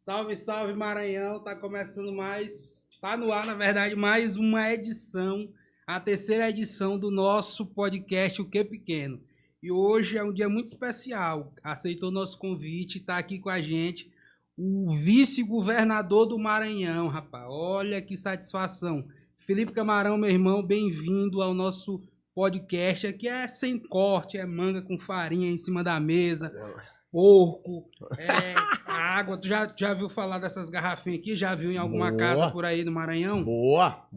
Salve, salve Maranhão, tá começando tá no ar, na verdade, mais uma edição, a terceira edição do nosso podcast O Que Pequeno. E hoje é um dia muito especial, aceitou nosso convite, tá aqui com a gente o vice-governador do Maranhão, rapaz, olha que satisfação. Felipe Camarão, meu irmão, bem-vindo ao nosso podcast, aqui é sem corte, é manga com farinha em cima da mesa, porco, água. Tu já viu falar dessas garrafinhas aqui? Já viu em alguma casa por aí no Maranhão? Boa.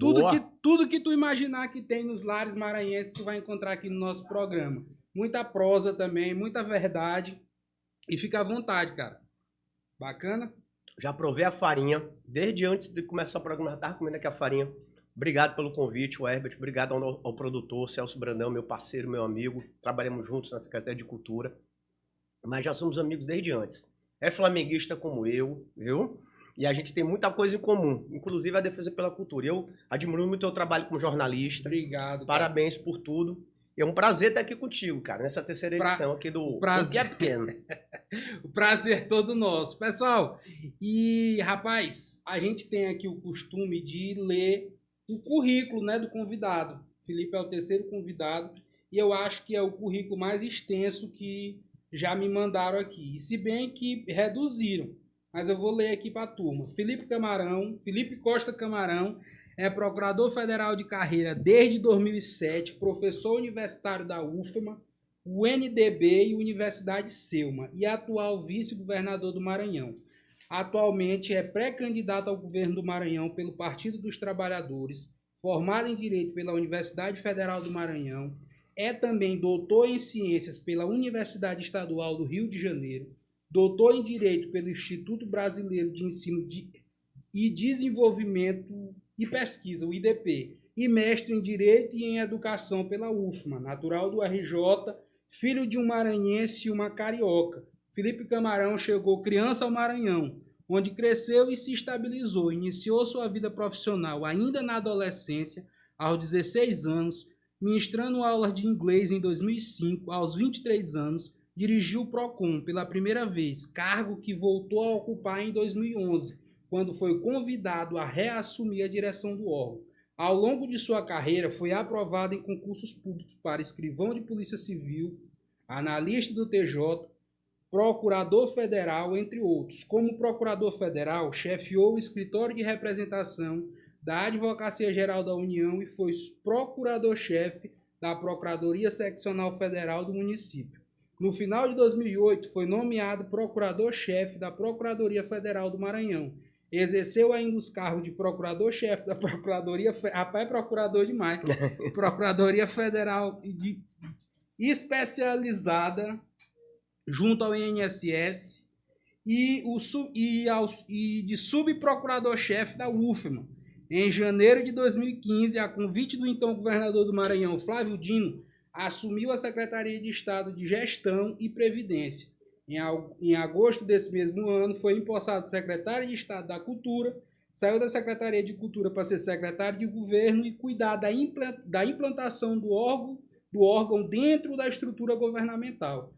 Tudo que tu imaginar que tem nos lares maranhenses, tu vai encontrar aqui no nosso programa. Muita prosa também, muita verdade. E fica à vontade, cara. Bacana? Já provei a farinha. Desde antes de começar o programa, já tava comendo aqui a farinha. Obrigado pelo convite, o Herbert. Obrigado ao produtor, Celso Brandão, meu parceiro, meu amigo. Trabalhamos juntos na Secretaria de Cultura. Mas já somos amigos desde antes. É flamenguista como eu, viu? E a gente tem muita coisa em comum, inclusive a defesa pela cultura. Eu admiro muito o teu trabalho como jornalista. Obrigado. Parabéns por tudo. É um prazer estar aqui contigo, cara, nessa terceira edição aqui do O Que É Pequeno. O prazer todo nosso. Pessoal, e rapaz, a gente tem aqui o costume de ler o currículo, né, do convidado. Felipe é o terceiro convidado e eu acho que é o currículo mais extenso que já me mandaram aqui. E se bem que reduziram, mas eu vou ler aqui para a turma. Felipe Costa Camarão é procurador federal de carreira desde 2007, professor universitário da UFMA, UNDB e Universidade Selma e atual vice-governador do Maranhão. Atualmente é pré-candidato ao governo do Maranhão pelo Partido dos Trabalhadores, formado em Direito pela Universidade Federal do Maranhão, é também doutor em Ciências pela Universidade Estadual do Rio de Janeiro, doutor em Direito pelo Instituto Brasileiro de Ensino e Desenvolvimento e Pesquisa, o IDP, e mestre em Direito e em Educação pela UFMA, natural do RJ, filho de um maranhense e uma carioca. Felipe Camarão chegou criança ao Maranhão, onde cresceu e se estabilizou. Iniciou sua vida profissional ainda na adolescência, aos 16 anos, ministrando aulas de inglês em 2005, aos 23 anos, dirigiu o PROCON pela primeira vez, cargo que voltou a ocupar em 2011, quando foi convidado a reassumir a direção do órgão. Ao longo de sua carreira, foi aprovado em concursos públicos para escrivão de Polícia Civil, analista do TJ, procurador federal, entre outros. Como procurador federal, chefiou o escritório de representação da Advocacia Geral da União e foi procurador-chefe da Procuradoria Seccional Federal do município. No final de 2008, foi nomeado procurador-chefe da Procuradoria Federal do Maranhão. Exerceu ainda os cargos de procurador-chefe da Procuradoria... Rapaz, é procurador demais. Procuradoria Federal especializada junto ao INSS e de subprocurador-chefe da UFMA. Em janeiro de 2015, a convite do então governador do Maranhão, Flávio Dino, assumiu a Secretaria de Estado de Gestão e Previdência. Em agosto desse mesmo ano, foi empossado secretário de Estado da Cultura, saiu da Secretaria de Cultura para ser secretário de Governo e cuidar da implantação do órgão dentro da estrutura governamental.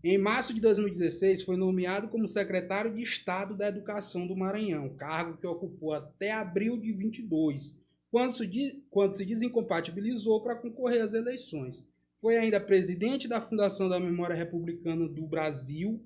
Em março de 2016, foi nomeado como secretário de Estado da Educação do Maranhão, cargo que ocupou até abril de 22, quando se desincompatibilizou para concorrer às eleições. Foi ainda presidente da Fundação da Memória Republicana do Brasil,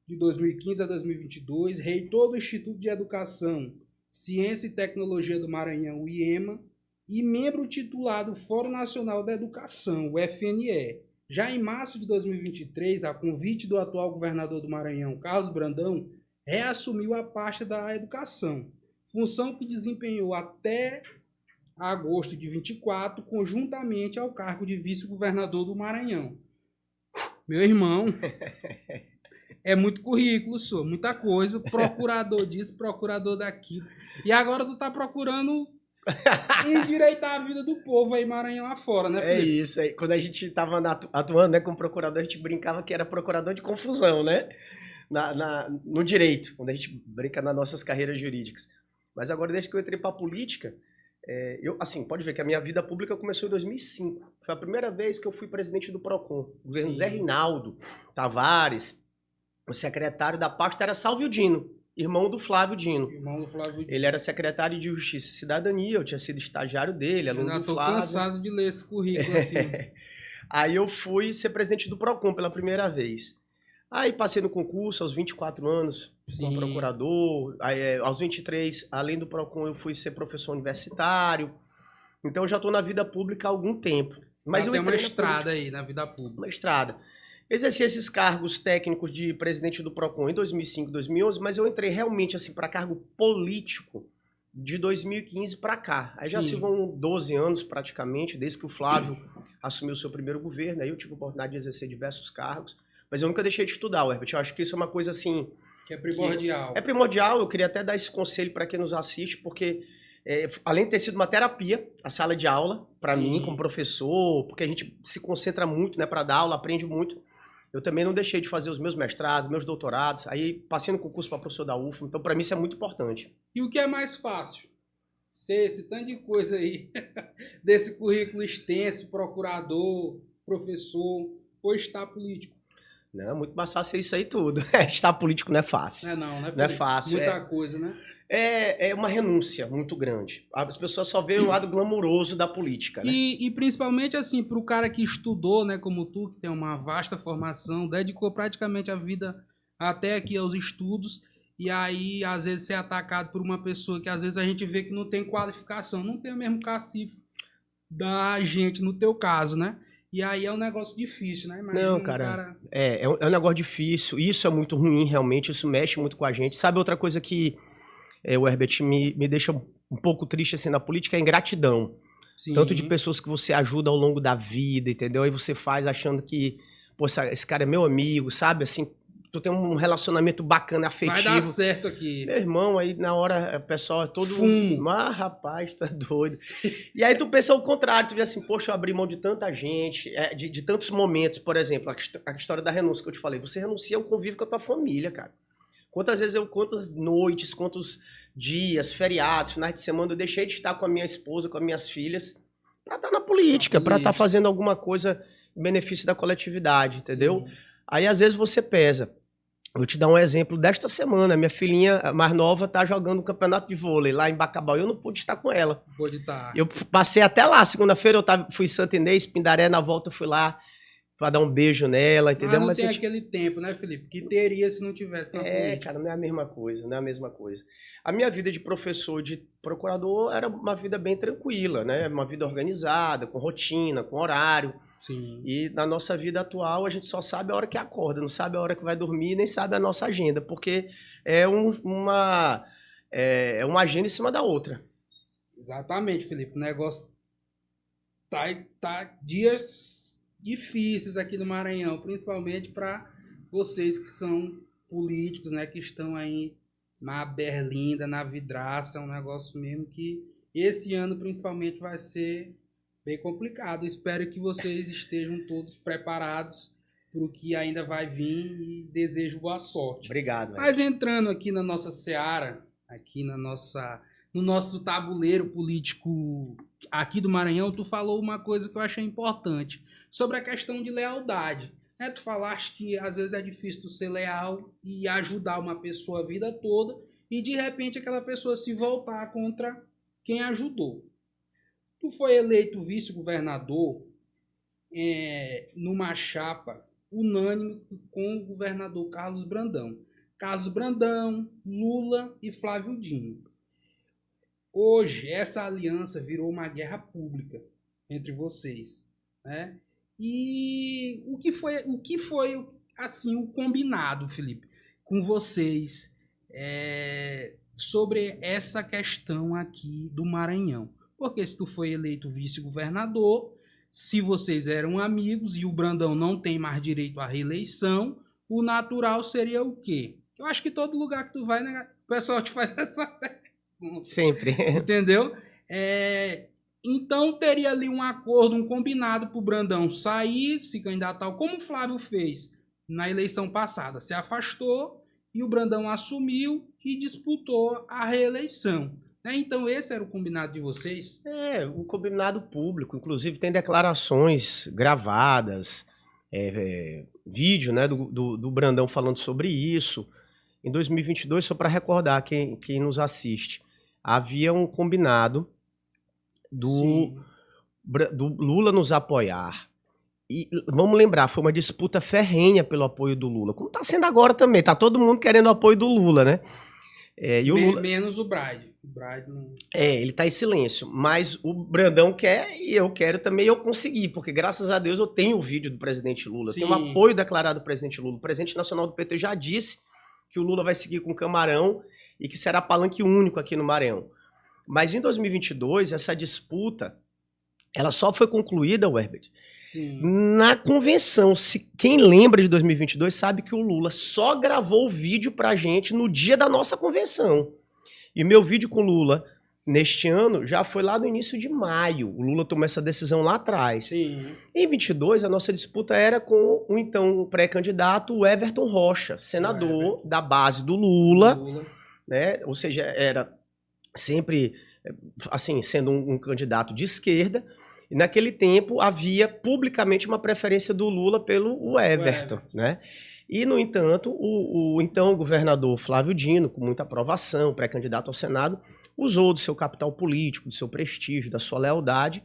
de 2015 a 2022, reitor do Instituto de Educação, Ciência e Tecnologia do Maranhão, o IEMA, e membro titular do Fórum Nacional da Educação, o FNE. Já em março de 2023, a convite do atual governador do Maranhão, Carlos Brandão, reassumiu a pasta da educação, função que desempenhou até agosto de 24, conjuntamente ao cargo de vice-governador do Maranhão. Meu irmão, é muito currículo, só, muita coisa, procurador disso, procurador daquilo. E agora tu tá procurando endireitar a vida do povo aí Maranhão afora, né, Felipe? É isso aí. Quando a gente tava atuando, né, como procurador, a gente brincava que era procurador de confusão, né? No direito, quando a gente brinca nas nossas carreiras jurídicas. Mas agora, desde que eu entrei pra política, pode ver que a minha vida pública começou em 2005. Foi a primeira vez que eu fui presidente do PROCON. O governo Zé Rinaldo Tavares, o secretário da pasta era Salvio Dino. irmão do Flávio Dino. Irmão do Flávio Dino. Ele era secretário de Justiça e Cidadania, eu tinha sido estagiário dele, aluno Eu do já tô Flávio. cansado de ler esse currículo aqui. Aí eu fui ser presidente do PROCON pela primeira vez. Aí passei no concurso aos 24 anos, como procurador. Aí, aos 23, além do PROCON, eu fui ser professor universitário. Então eu já estou na vida pública há algum tempo. Mas já eu tem uma entrei estrada aí na vida pública. Uma estrada. Exerci esses cargos técnicos de presidente do PROCON em 2005, 2011, mas eu entrei realmente assim para cargo político de 2015 para cá. Aí já se vão 12 anos praticamente, desde que o Flávio assumiu o seu primeiro governo. Aí eu tive a oportunidade de exercer diversos cargos, mas eu nunca deixei de estudar, Herbert. Eu acho que isso é uma coisa assim... Que é primordial. É primordial, eu queria até dar esse conselho para quem nos assiste, porque além de ter sido uma terapia, a sala de aula, para mim, como professor, porque a gente se concentra muito, né, para dar aula, aprende muito. Eu também não deixei de fazer os meus mestrados, meus doutorados, aí passei no concurso para professor da UFMA, então para mim isso é muito importante. E o que é mais fácil? Ser esse tanto de coisa aí, desse currículo extenso, procurador, professor, ou estar político? Não, é muito mais fácil isso aí tudo. Estar político não é fácil. Não é fácil. Muita coisa, né? É uma renúncia muito grande. As pessoas só veem o lado glamuroso da política, né? E principalmente assim, para o cara que estudou, né, como tu, que tem uma vasta formação, dedicou praticamente a vida até aqui aos estudos, e aí às vezes ser atacado por uma pessoa que às vezes a gente vê que não tem qualificação, não tem o mesmo cacife da gente, no teu caso, né? E aí é um negócio difícil, né? Imagina não, cara, é um negócio difícil, isso é muito ruim realmente, isso mexe muito com a gente. Sabe outra coisa que o Herbert me deixa um pouco triste assim na política? É a ingratidão. Sim. Tanto de pessoas que você ajuda ao longo da vida, entendeu? Aí você faz achando que, pô, esse cara é meu amigo, sabe? Assim, tu tem um relacionamento bacana, afetivo. Vai dar certo aqui. Meu irmão, aí na hora o pessoal é todo... Fumo. Rapaz, tu é doido. E aí tu pensa o contrário, tu vê assim, poxa, eu abri mão de tanta gente, de tantos momentos, por exemplo, a história da renúncia que eu te falei. Você renuncia ao convívio com a tua família, cara. Quantas noites, quantos dias, feriados, finais de semana eu deixei de estar com a minha esposa, com as minhas filhas, pra estar na política, pra estar fazendo alguma coisa em benefício da coletividade, entendeu? Sim. Aí às vezes você pesa. Vou te dar um exemplo desta semana. Minha filhinha mais nova tá jogando um campeonato de vôlei lá em Bacabal. Eu não pude estar com ela. Pode estar. Eu passei até lá. Segunda-feira fui em Santo Inês, Pindaré. Na volta eu fui lá pra dar um beijo nela, entendeu? Mas não tem aquele tempo, né, Felipe? Que teria se não tivesse na política. Cara, não é a mesma coisa, não é a mesma coisa. A minha vida de professor, de procurador, era uma vida bem tranquila, né? Uma vida organizada, com rotina, com horário. Sim. E na nossa vida atual, a gente só sabe a hora que acorda, não sabe a hora que vai dormir, nem sabe a nossa agenda, porque é uma agenda em cima da outra. Exatamente, Felipe. O negócio tá dias difíceis aqui no Maranhão, principalmente para vocês que são políticos, né, que estão aí na berlinda, na vidraça, é um negócio mesmo que esse ano principalmente vai ser bem complicado. Espero que vocês estejam todos preparados para o que ainda vai vir e desejo boa sorte. Obrigado. Mas entrando aqui na nossa seara, aqui no nosso tabuleiro político aqui do Maranhão, tu falou uma coisa que eu achei importante, sobre a questão de lealdade. Né? Tu falaste que às vezes é difícil tu ser leal e ajudar uma pessoa a vida toda e de repente aquela pessoa se voltar contra quem ajudou. Tu foi eleito vice-governador numa chapa unânime com o governador Carlos Brandão. Carlos Brandão, Lula e Flávio Dino. Hoje, essa aliança virou uma guerra pública entre vocês. Né? E o que foi assim, o combinado, Felipe, com vocês sobre essa questão aqui do Maranhão? Porque se tu foi eleito vice-governador, se vocês eram amigos e o Brandão não tem mais direito à reeleição, o natural seria o quê? Eu acho que todo lugar que tu vai, né, o pessoal te faz essa pergunta. Sempre. Entendeu? Então teria ali um acordo, um combinado para o Brandão sair, se candidatar, como o Flávio fez na eleição passada. Se afastou e o Brandão assumiu e disputou a reeleição. Então esse era o combinado de vocês? O combinado público, inclusive tem declarações gravadas, vídeo, né, do Brandão falando sobre isso. em 2022, só para recordar quem nos assiste, havia um combinado do Lula nos apoiar. E vamos lembrar, foi uma disputa ferrenha pelo apoio do Lula, como está sendo agora também, tá todo mundo querendo o apoio do Lula, né? E o Lula... Menos o Bride. O Bride não... ele tá em silêncio, mas o Brandão quer e eu quero também, eu consegui, porque graças a Deus eu tenho o vídeo do presidente Lula, eu tenho um apoio declarado do presidente Lula. O presidente nacional do PT já disse que o Lula vai seguir com o Camarão e que será palanque único aqui no Maranhão. Mas em 2022, essa disputa, ela só foi concluída, Herbert, na convenção. Quem lembra de 2022 sabe que o Lula só gravou o vídeo pra gente no dia da nossa convenção. E meu vídeo com o Lula neste ano já foi lá no início de maio. O Lula tomou essa decisão lá atrás. Sim. Em 22, a nossa disputa era com o então pré-candidato o Everton Rocha, senador da base do Lula, né? Ou seja, era sempre assim, sendo um candidato de esquerda. E naquele tempo havia publicamente uma preferência do Lula pelo Everton, né? E, no entanto, o então governador Flávio Dino, com muita aprovação, pré-candidato ao Senado, usou do seu capital político, do seu prestígio, da sua lealdade,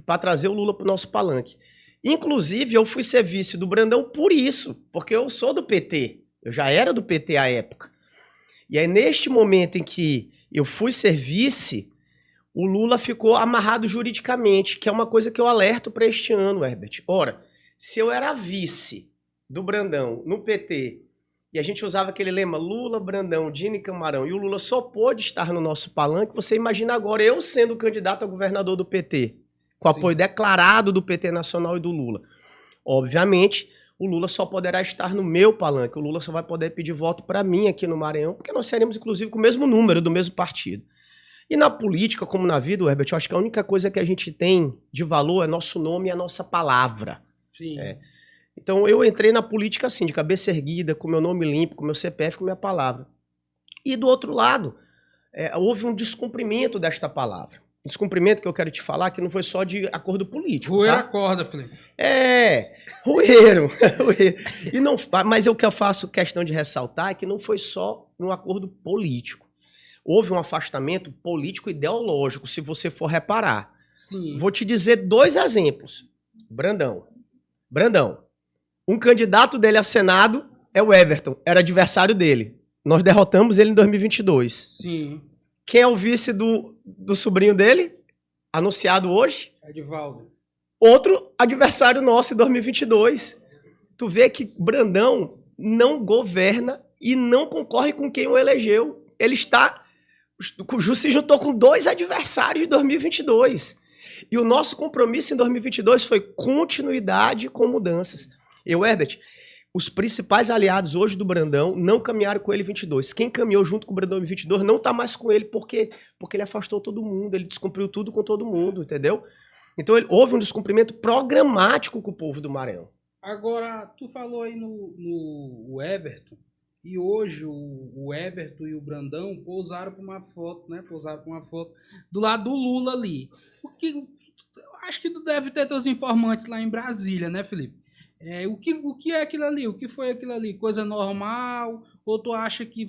para trazer o Lula para o nosso palanque. Inclusive, eu fui ser vice do Brandão por isso, porque eu sou do PT, eu já era do PT à época. E aí, neste momento em que eu fui ser vice, o Lula ficou amarrado juridicamente, que é uma coisa que eu alerto para este ano, Herbert. Ora, se eu era vice do Brandão no PT, e a gente usava aquele lema Lula, Brandão, Dino e Camarão, e o Lula só pôde estar no nosso palanque, você imagina agora eu sendo candidato a governador do PT, com apoio declarado do PT Nacional e do Lula. Obviamente, o Lula só poderá estar no meu palanque, o Lula só vai poder pedir voto para mim aqui no Maranhão, porque nós seremos, inclusive, com o mesmo número, do mesmo partido. E na política, como na vida, Herbert, eu acho que a única coisa que a gente tem de valor é nosso nome e a nossa palavra. Sim. Então eu entrei na política assim, de cabeça erguida, com meu nome limpo, com meu CPF, com minha palavra. E do outro lado, houve um descumprimento desta palavra. Descumprimento que eu quero te falar que não foi só de acordo político. Roer a corda, Felipe. Roeram. E não, mas o que eu faço questão de ressaltar é que não foi só um acordo político. Houve um afastamento político ideológico, se você for reparar. Sim. Vou te dizer 2 exemplos. Brandão. Um candidato dele a Senado é o Everton, era adversário dele. Nós derrotamos ele em 2022. Sim. Quem é o vice do sobrinho dele? Anunciado hoje? Edivaldo. Outro adversário nosso em 2022. Tu vê que Brandão não governa e não concorre com quem o elegeu. Ele está... O Ju se juntou com 2 adversários de 2022. E o nosso compromisso em 2022 foi continuidade com mudanças. Herbert, os principais aliados hoje do Brandão não caminharam com ele em 22. Quem caminhou junto com o Brandão em 22 não está mais com ele porque ele afastou todo mundo, ele descumpriu tudo com todo mundo, entendeu? Então houve um descumprimento programático com o povo do Maranhão. Agora, tu falou aí no Everton, e hoje o Everton e o Brandão pousaram para uma foto, né? Pousaram para uma foto do lado do Lula ali. Porque acho que deve ter teus informantes lá em Brasília, né, Felipe? O que é aquilo ali? O que foi aquilo ali? Coisa normal? Ou tu acha que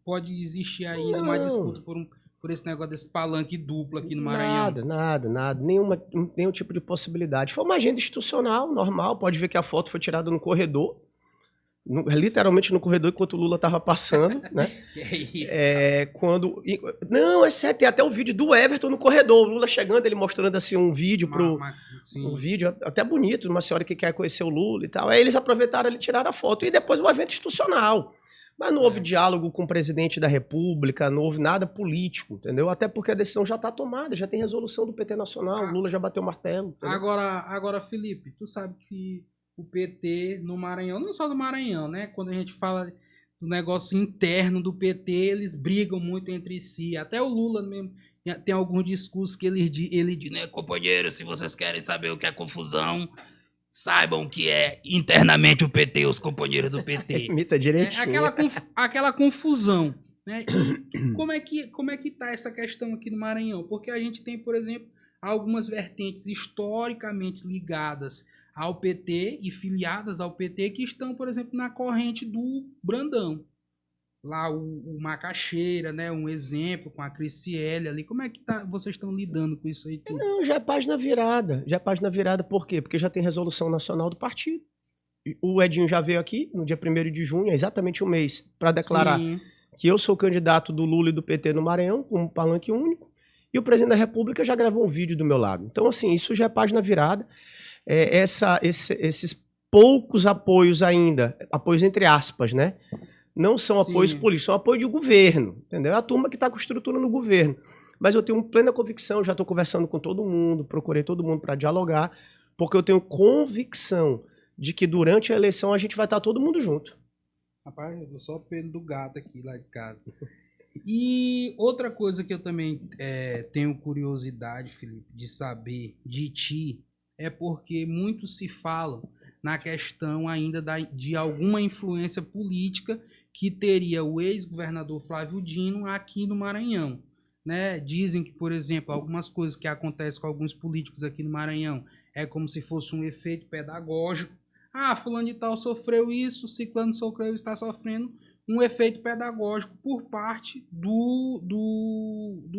pode existir ainda uma disputa por esse negócio desse palanque duplo aqui no Maranhão? Nada. Nenhum tipo de possibilidade. Foi uma agenda institucional, normal. Pode ver que a foto foi tirada no corredor. Literalmente no corredor enquanto o Lula estava passando, né? Que é isso? Não, é sério, tem até o vídeo do Everton no corredor, o Lula chegando, ele mostrando assim um vídeo um vídeo até bonito, uma senhora que quer conhecer o Lula e tal. Aí eles aproveitaram ali, tiraram a foto e depois um evento institucional. Mas não houve diálogo com o presidente da República, não houve nada político, entendeu? Até porque a decisão já está tomada, já tem resolução do PT Nacional, o Lula já bateu o martelo. Agora, Felipe, tu sabe que o PT no Maranhão, não só do Maranhão, né? Quando a gente fala do negócio interno do PT, eles brigam muito entre si. Até o Lula mesmo tem alguns discursos que ele diz, né? Companheiro, se vocês querem saber o que é confusão, saibam que é internamente o PT, os companheiros do PT. Imita direitinho. Aquela confusão, né? E como é que tá essa questão aqui no Maranhão? Porque a gente tem, por exemplo, algumas vertentes historicamente ligadas ao PT e filiadas ao PT que estão, por exemplo, na corrente do Brandão. lá o Macaxeira, né? Um exemplo com a Criciele ali. Como é que vocês estão lidando com isso aí tudo? Não, já é página virada. Já é página virada por quê? Porque já tem resolução nacional do partido. O Edinho já veio aqui no dia 1º de junho, é exatamente um mês, para declarar Sim. que eu sou candidato do Lula e do PT no Maranhão, com um palanque único, e o presidente da República já gravou um vídeo do meu lado. Então, assim, isso já é página virada. Esses poucos apoios ainda, apoios entre aspas, né? Não são apoios políticos, são apoio de governo, entendeu? É a turma que está com estrutura no governo. Mas eu tenho plena convicção, já estou conversando com todo mundo, procurei todo mundo para dialogar, porque eu tenho convicção de que durante a eleição a gente vai estar todo mundo junto. Rapaz, eu tô só pelo do gato aqui lá de casa. E outra coisa que eu também tenho curiosidade, Felipe, de saber de ti, é porque muito se fala na questão ainda de alguma influência política que teria o ex-governador Flávio Dino aqui no Maranhão. Né? Dizem que, por exemplo, algumas coisas que acontecem com alguns políticos aqui no Maranhão é como se fosse um efeito pedagógico. Ah, fulano de tal sofreu isso, ciclano sofreu, está sofrendo um efeito pedagógico por parte do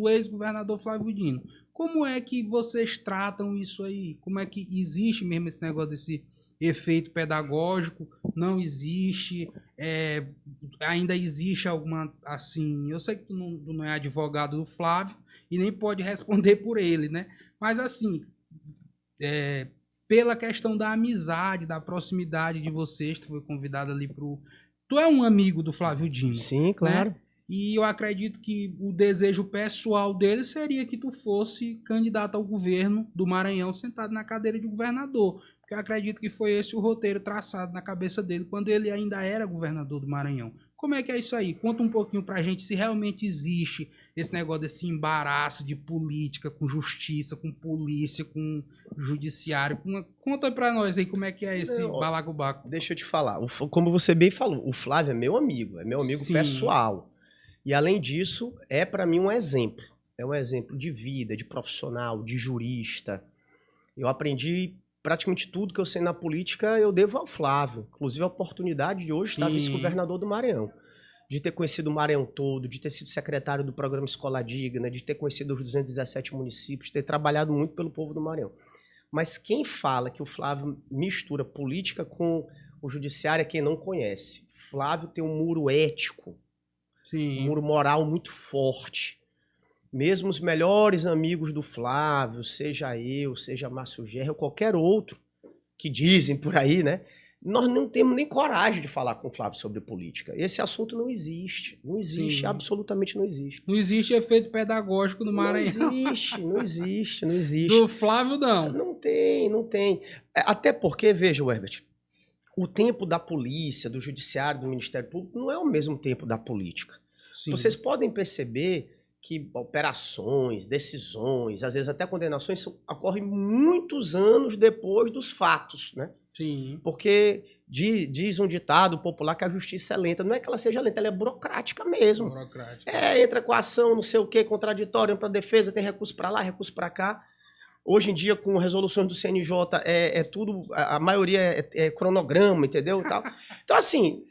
ex-governador Flávio Dino. Como é que vocês tratam isso aí? Como é que existe mesmo esse negócio desse efeito pedagógico? Não existe? Ainda existe alguma, assim... Eu sei que tu não é advogado do Flávio e nem pode responder por ele, né? Mas, assim... pela questão da amizade, da proximidade de vocês, tu foi convidado ali pro... Tu é um amigo do Flávio Dino. Sim, claro. Né? E eu acredito que o desejo pessoal dele seria que tu fosse candidato ao governo do Maranhão sentado na cadeira de governador. Porque eu acredito que foi esse o roteiro traçado na cabeça dele quando ele ainda era governador do Maranhão. Como é que é isso aí? Conta um pouquinho pra gente se realmente existe esse negócio desse embaraço de política com justiça, com polícia, com judiciário. Conta pra nós aí como é que é esse balacobaco. Deixa eu te falar. Como você bem falou, o Flávio é meu amigo Sim. pessoal. E além disso, é para mim um exemplo. É um exemplo de vida, de profissional, de jurista. Eu aprendi praticamente tudo que eu sei na política, eu devo ao Flávio. Inclusive a oportunidade de hoje estar vice-governador do Maranhão. De ter conhecido o Maranhão todo, de ter sido secretário do programa Escola Digna, de ter conhecido os 217 municípios, de ter trabalhado muito pelo povo do Maranhão. Mas quem fala que o Flávio mistura política com o judiciário é quem não conhece. Flávio tem um muro ético, um muro moral muito forte. Mesmo os melhores amigos do Flávio, seja eu, seja Márcio Gerra, ou qualquer outro que dizem por aí, né? Nós não temos nem coragem de falar com o Flávio sobre política. Esse assunto não existe. Não existe, Sim. Absolutamente não existe. Não existe efeito pedagógico no Maranhão. Não existe. Do Flávio, não. Não tem. Até porque, veja, Herbert, o tempo da polícia, do judiciário, do Ministério Público não é o mesmo tempo da política. Sim. Vocês podem perceber que operações, decisões, às vezes até condenações ocorrem muitos anos depois dos fatos, né? Sim. Porque diz um ditado popular que a justiça é lenta. Não é que ela seja lenta, ela é burocrática mesmo. Entra com a ação, não sei o quê, contraditório para defesa, tem recurso para lá, recurso para cá. Hoje em dia, com resoluções do CNJ, tudo, a maioria é cronograma, entendeu? E tal. Então, assim,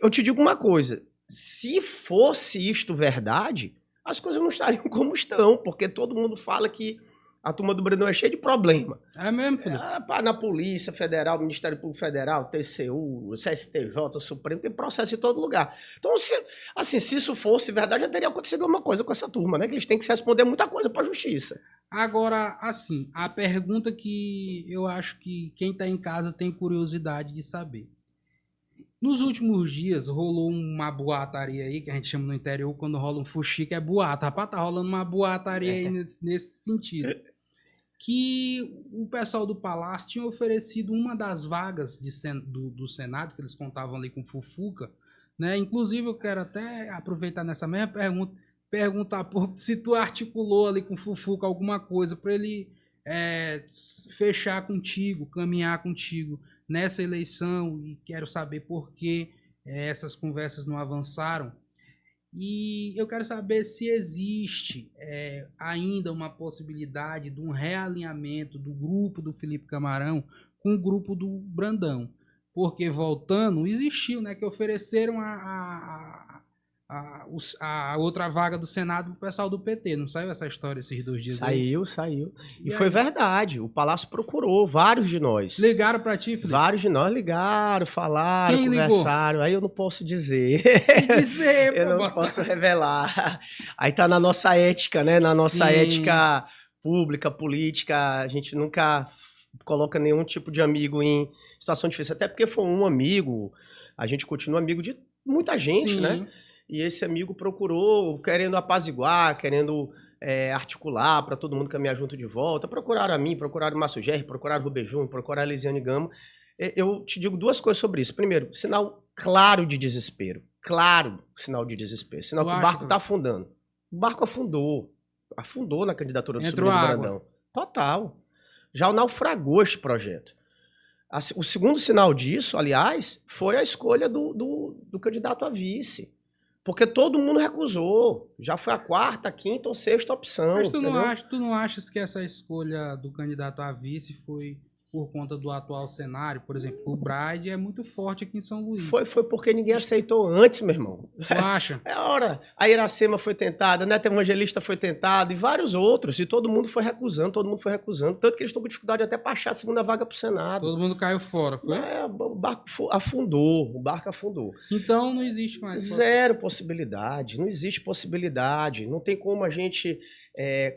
eu te digo uma coisa. Se fosse isto verdade, as coisas não estariam como estão, porque todo mundo fala que a turma do Brandão é cheia de problema. É mesmo, filho? Na Polícia Federal, Ministério Público Federal, TCU, CSTJ, Supremo, tem processo em todo lugar. Então, se isso fosse verdade, já teria acontecido alguma coisa com essa turma, né? Que eles têm que se responder muita coisa para a justiça. Agora, assim, a pergunta que eu acho que quem está em casa tem curiosidade de saber. Nos últimos dias rolou uma boataria aí, que a gente chama no interior, quando rola um fuxico, é boato. Rapaz, tá rolando uma boataria aí nesse sentido. Que o pessoal do Palácio tinha oferecido uma das vagas do Senado, que eles contavam ali com Fufuca, né? Inclusive, eu quero até aproveitar nessa mesma pergunta, perguntar se tu articulou ali com Fufuca alguma coisa para ele fechar contigo, caminhar contigo nessa eleição, e quero saber por que essas conversas não avançaram. E eu quero saber se existe ainda uma possibilidade de um realinhamento do grupo do Felipe Camarão com o grupo do Brandão. porque voltando, existiu, né? Que ofereceram a outra vaga do Senado pro pessoal do PT. Não saiu essa história esses 2 dias aí? Saiu. E E foi aí? verdade. O Palácio procurou vários de nós. Ligaram pra ti, Felipe? Vários de nós ligaram, falaram, Quem ligou? conversaram. Aí eu não posso dizer. Tem que dizer, Eu pô, não bota- posso revelar. Aí tá na nossa ética, né? Na nossa Sim. ética pública, política. A gente nunca coloca nenhum tipo de amigo em situação difícil. Até porque foi um amigo. A gente continua amigo de muita gente, Sim. né? E esse amigo procurou, querendo apaziguar, querendo articular para todo mundo caminhar junto de volta. Procuraram a mim, procuraram o Márcio Gerri, procuraram o Rubem Júnior, procuraram a Elisiane Gama. Eu te digo 2 coisas sobre isso. Primeiro, sinal claro de desespero. Claro sinal de desespero. Sinal Tu que o acha, barco cara? tá afundando. O barco afundou. Afundou na candidatura do Entrou Sobrinho do água. Brandão. Total. Já naufragou este projeto. O segundo sinal disso, aliás, foi a escolha do candidato a vice. Porque todo mundo recusou. Já foi a 4ª, 5ª ou 6ª opção. Mas tu entendeu? não achas que essa escolha do candidato a vice foi por conta do atual cenário? Por exemplo, o Bride é muito forte aqui em São Luís. Foi porque ninguém aceitou antes, meu irmão. Tu acha? É a hora. A Iracema foi tentada, a Neto Evangelista foi tentada, e vários outros. E todo mundo foi recusando, Tanto que eles estão com dificuldade até para achar a 2ª vaga pro Senado. Todo mundo caiu fora, foi? O barco afundou. Então não existe mais. Zero possibilidade. Não existe possibilidade. Não tem como a gente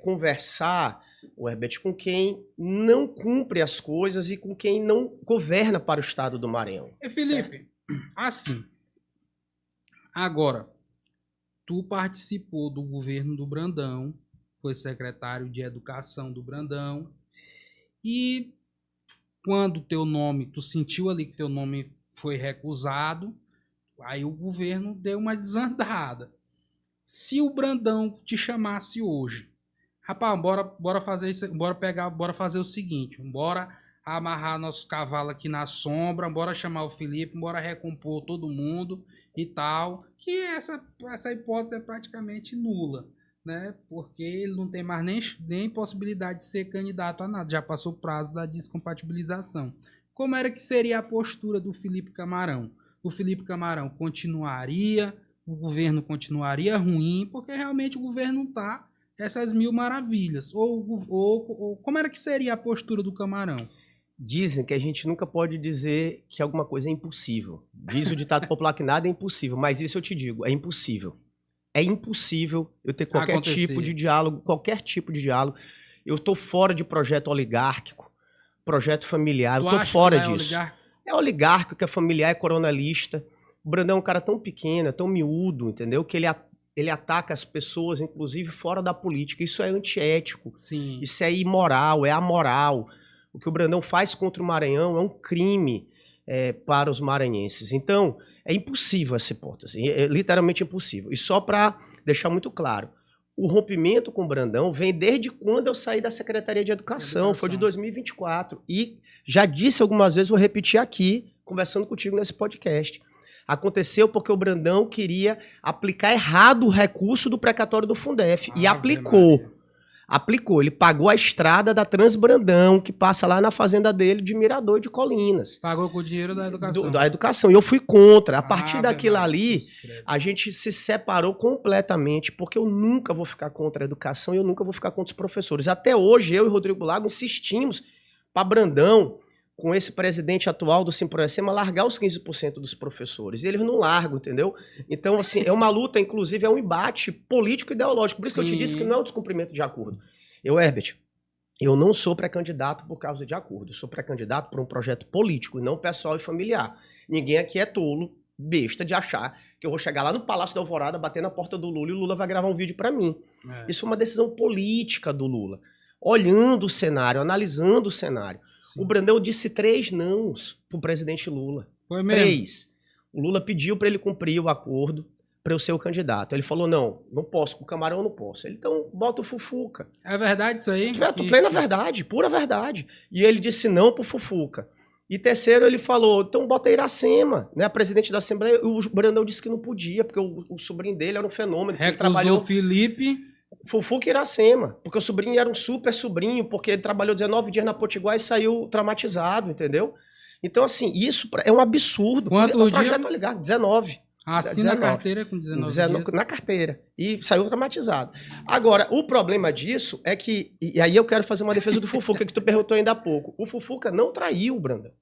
conversar, Herbert, com quem não cumpre as coisas e com quem não governa para o estado do Maranhão. Felipe, assim, agora, tu participou do governo do Brandão, foi secretário de Educação do Brandão, e quando tu sentiu ali que teu nome foi recusado, aí o governo deu uma desandada. Se o Brandão te chamasse hoje, rapaz, bora fazer isso, bora fazer o seguinte, bora amarrar nosso cavalo aqui na sombra, bora chamar o Felipe, bora recompor todo mundo e tal, que essa hipótese é praticamente nula, né? Porque ele não tem mais nem possibilidade de ser candidato a nada, já passou o prazo da descompatibilização. Como era que seria a postura do Felipe Camarão? O Felipe Camarão continuaria, o governo continuaria ruim, porque realmente o governo não está essas 1000 maravilhas. Ou como era que seria a postura do Camarão? Dizem que a gente nunca pode dizer que alguma coisa é impossível. Diz o ditado popular que nada é impossível, mas isso eu te digo, é impossível. É impossível eu ter qualquer tipo de diálogo, Eu tô fora de projeto oligárquico, projeto familiar, eu tô fora disso. É oligárquico, é familiar, é coronelista. O Brandão é um cara tão pequeno, é tão miúdo, entendeu? Que ele ataca as pessoas, inclusive fora da política. Isso é antiético. Sim. Isso é imoral, é amoral. O que o Brandão faz contra o Maranhão é um crime para os maranhenses. Então, é impossível essa hipótese. É literalmente impossível. E só para deixar muito claro, o rompimento com o Brandão vem desde quando eu saí da Secretaria de Educação. Foi de 2024. E já disse algumas vezes, vou repetir aqui, conversando contigo nesse podcast. Aconteceu porque o Brandão queria aplicar errado o recurso do precatório do Fundef. E aplicou. Aplicou. Ele pagou a estrada da Transbrandão, que passa lá na fazenda dele de Mirador e de Colinas. Pagou com o dinheiro da educação. Da educação. E eu fui contra. A partir daquilo ali, a gente se separou completamente, porque eu nunca vou ficar contra a educação e eu nunca vou ficar contra os professores. Até hoje, eu e Rodrigo Lago insistimos para Brandão, com esse presidente atual do Simproecema, largar os 15% dos professores. E eles não largam, entendeu? Então, assim, é uma luta, inclusive, é um embate político e ideológico. Por isso que eu te disse que não é um descumprimento de acordo. Herbert, eu não sou pré-candidato por causa de acordo. Eu sou pré-candidato por um projeto político e não pessoal e familiar. Ninguém aqui é tolo, besta, de achar que eu vou chegar lá no Palácio da Alvorada, bater na porta do Lula e o Lula vai gravar um vídeo para mim. Isso é uma decisão política do Lula. Olhando o cenário, analisando o cenário. Sim. O Brandão disse 3 nãos pro presidente Lula. Foi mesmo? 3. O Lula pediu para ele cumprir o acordo para eu ser o candidato. Ele falou, não posso, com o Camarão eu não posso. Ele, então, bota o Fufuca. É verdade isso aí? Plena verdade, pura verdade. E ele disse não pro Fufuca. E terceiro, ele falou, então bota a Iracema, né, a presidente da Assembleia. O Brandão disse que não podia, porque o sobrinho dele era um fenômeno. Recusou ele trabalhou... o Felipe... Fufuca e Iracema, porque o sobrinho era um super sobrinho, porque ele trabalhou 19 dias na Potiguar e saiu traumatizado, entendeu? Então, assim, isso é um absurdo. Quanto o dia? projeto oligarca, 19. Assina a 19. carteira com 19 dias. Na carteira. E saiu traumatizado. Agora, o problema disso é que... E aí eu quero fazer uma defesa do Fufuca, que tu perguntou ainda há pouco. O Fufuca não traiu o Brandão.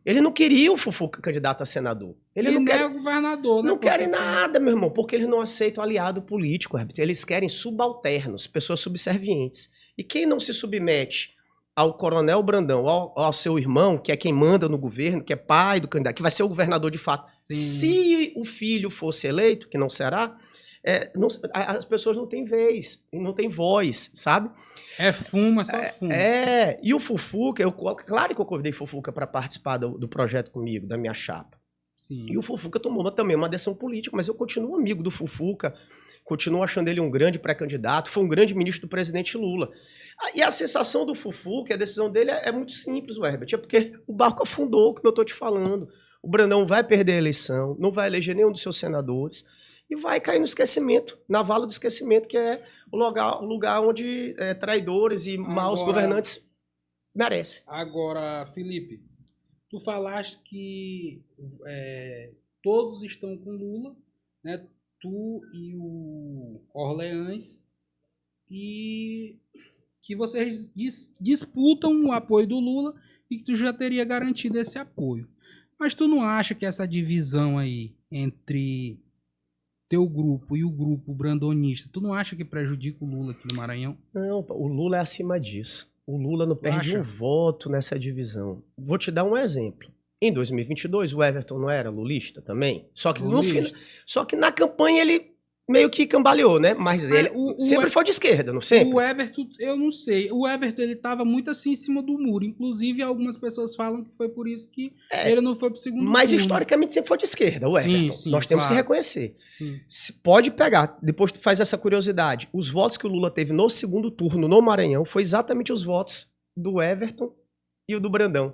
Ele não queria o Fufuca candidato a senador. Ele não quer é o governador, né? Não querem nada, meu irmão, porque eles não aceitam aliado político, Herbert. Eles querem subalternos, pessoas subservientes. E quem não se submete ao coronel Brandão, ao seu irmão, que é quem manda no governo, que é pai do candidato, que vai ser o governador de fato. Sim. Se o filho fosse eleito, que não será, as pessoas não têm vez, não têm voz, sabe? É fumo, é só fumo. E o Fufuca, claro que eu convidei Fufuca para participar do projeto comigo, da minha chapa. Sim. E o Fufuca tomou também uma decisão política, mas eu continuo amigo do Fufuca, continuo achando ele um grande pré-candidato, foi um grande ministro do presidente Lula. E a sensação do Fufuca, a decisão dele é muito simples, Herbert, é porque o barco afundou, como eu estou te falando. O Brandão vai perder a eleição, não vai eleger nenhum dos seus senadores e vai cair no esquecimento, na vala do esquecimento, que é o lugar onde traidores e maus governantes merecem. Agora, Felipe, tu falaste que todos estão com Lula, né? Tu e o Orleans, e que vocês disputam o apoio do Lula e que tu já teria garantido esse apoio. Mas tu não acha que essa divisão aí entre teu grupo e o grupo brandonista, tu não acha que prejudica o Lula aqui no Maranhão? Não, o Lula é acima disso. O Lula não perde um voto nessa divisão. Vou te dar um exemplo. Em 2022, o Everton não era lulista também? Só que, só que na campanha ele meio que cambaleou, né? Mas ele sempre foi de esquerda, não sempre? O Everton, eu não sei. O Everton, ele tava muito assim em cima do muro. Inclusive, algumas pessoas falam que foi por isso que ele não foi pro segundo turno. Mas historicamente sempre foi de esquerda, o Everton. Sim, nós temos que reconhecer. Pode pegar, depois tu faz essa curiosidade. Os votos que o Lula teve no segundo turno no Maranhão foi exatamente os votos do Everton e o do Brandão.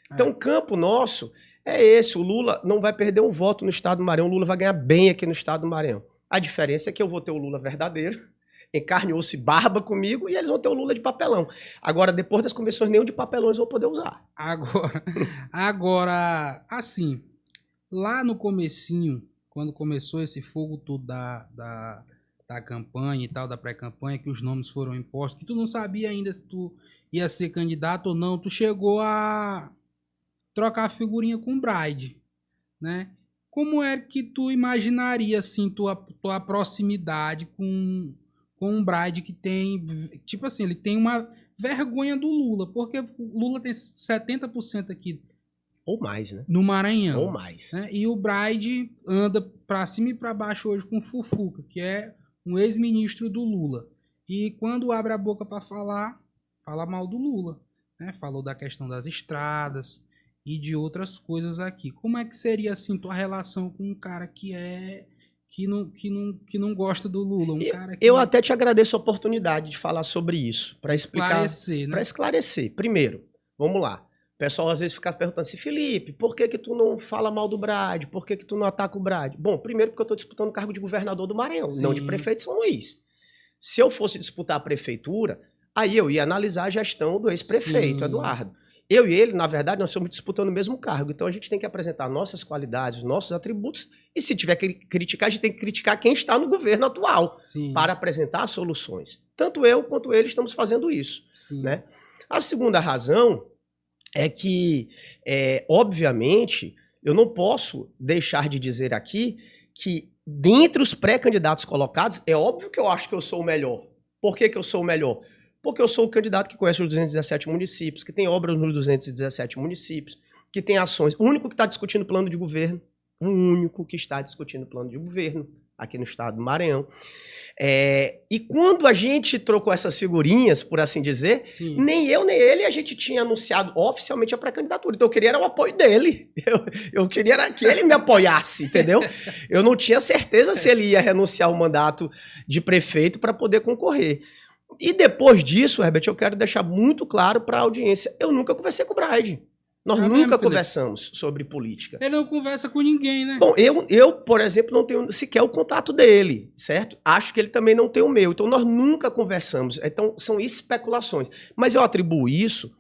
Então, o campo nosso é esse. O Lula não vai perder um voto no estado do Maranhão. O Lula vai ganhar bem aqui no estado do Maranhão. A diferença é que eu vou ter o Lula verdadeiro, em carne, osso e barba comigo, e eles vão ter o Lula de papelão. Agora, depois das convenções, nenhum de papelão eles vão poder usar. Agora, assim, lá no comecinho, quando começou esse fogo todo da campanha e tal, da pré-campanha, que os nomes foram impostos, que tu não sabia ainda se tu ia ser candidato ou não, tu chegou a trocar a figurinha com o Bride, né? Como é que tu imaginaria, assim, tua proximidade com um Bride que tem, tipo assim, ele tem uma vergonha do Lula, porque o Lula tem 70% aqui. Ou mais, né? No Maranhão. Ou mais. Né? E o Bride anda pra cima e pra baixo hoje com o Fufuca, que é um ex-ministro do Lula. E quando abre a boca pra falar, fala mal do Lula, né? Falou da questão das estradas e de outras coisas aqui. Como é que seria, assim, tua relação com um cara que não gosta do Lula? Eu até te agradeço a oportunidade de falar sobre isso, para explicar. Esclarecer, né? Para esclarecer. Primeiro, vamos lá. O pessoal às vezes fica perguntando assim, Felipe, por que tu não fala mal do Bride? Por que tu não ataca o Bride? Bom, primeiro porque eu estou disputando o cargo de governador do Maranhão, não de prefeito de São Luís. Se eu fosse disputar a prefeitura, aí eu ia analisar a gestão do ex-prefeito, Eduardo. Eu e ele, na verdade, nós estamos disputando o mesmo cargo. Então a gente tem que apresentar nossas qualidades, nossos atributos. E se tiver que criticar, a gente tem que criticar quem está no governo atual para apresentar soluções. Tanto eu quanto ele estamos fazendo isso. Né? A segunda razão é que, obviamente, eu não posso deixar de dizer aqui que, dentre os pré-candidatos colocados, é óbvio que eu acho que eu sou o melhor. Por que eu sou o melhor? Porque eu sou o candidato que conhece os 217 municípios, que tem obras nos 217 municípios, que tem ações. O único que está discutindo plano de governo, o único que está discutindo plano de governo aqui no estado do Maranhão. E quando a gente trocou essas figurinhas, por assim dizer, nem eu nem ele a gente tinha anunciado oficialmente a pré-candidatura. Então eu queria era o apoio dele. Eu queria era que ele me apoiasse, entendeu? Eu não tinha certeza se ele ia renunciar ao mandato de prefeito para poder concorrer. E depois disso, Herbert, eu quero deixar muito claro para a audiência, eu nunca conversei com o Bride. Nós nunca conversamos sobre política. Ele não conversa com ninguém, né? Bom, eu, por exemplo, não tenho sequer o contato dele, certo? Acho que ele também não tem o meu. Então, nós nunca conversamos. Então, são especulações. Mas eu atribuo isso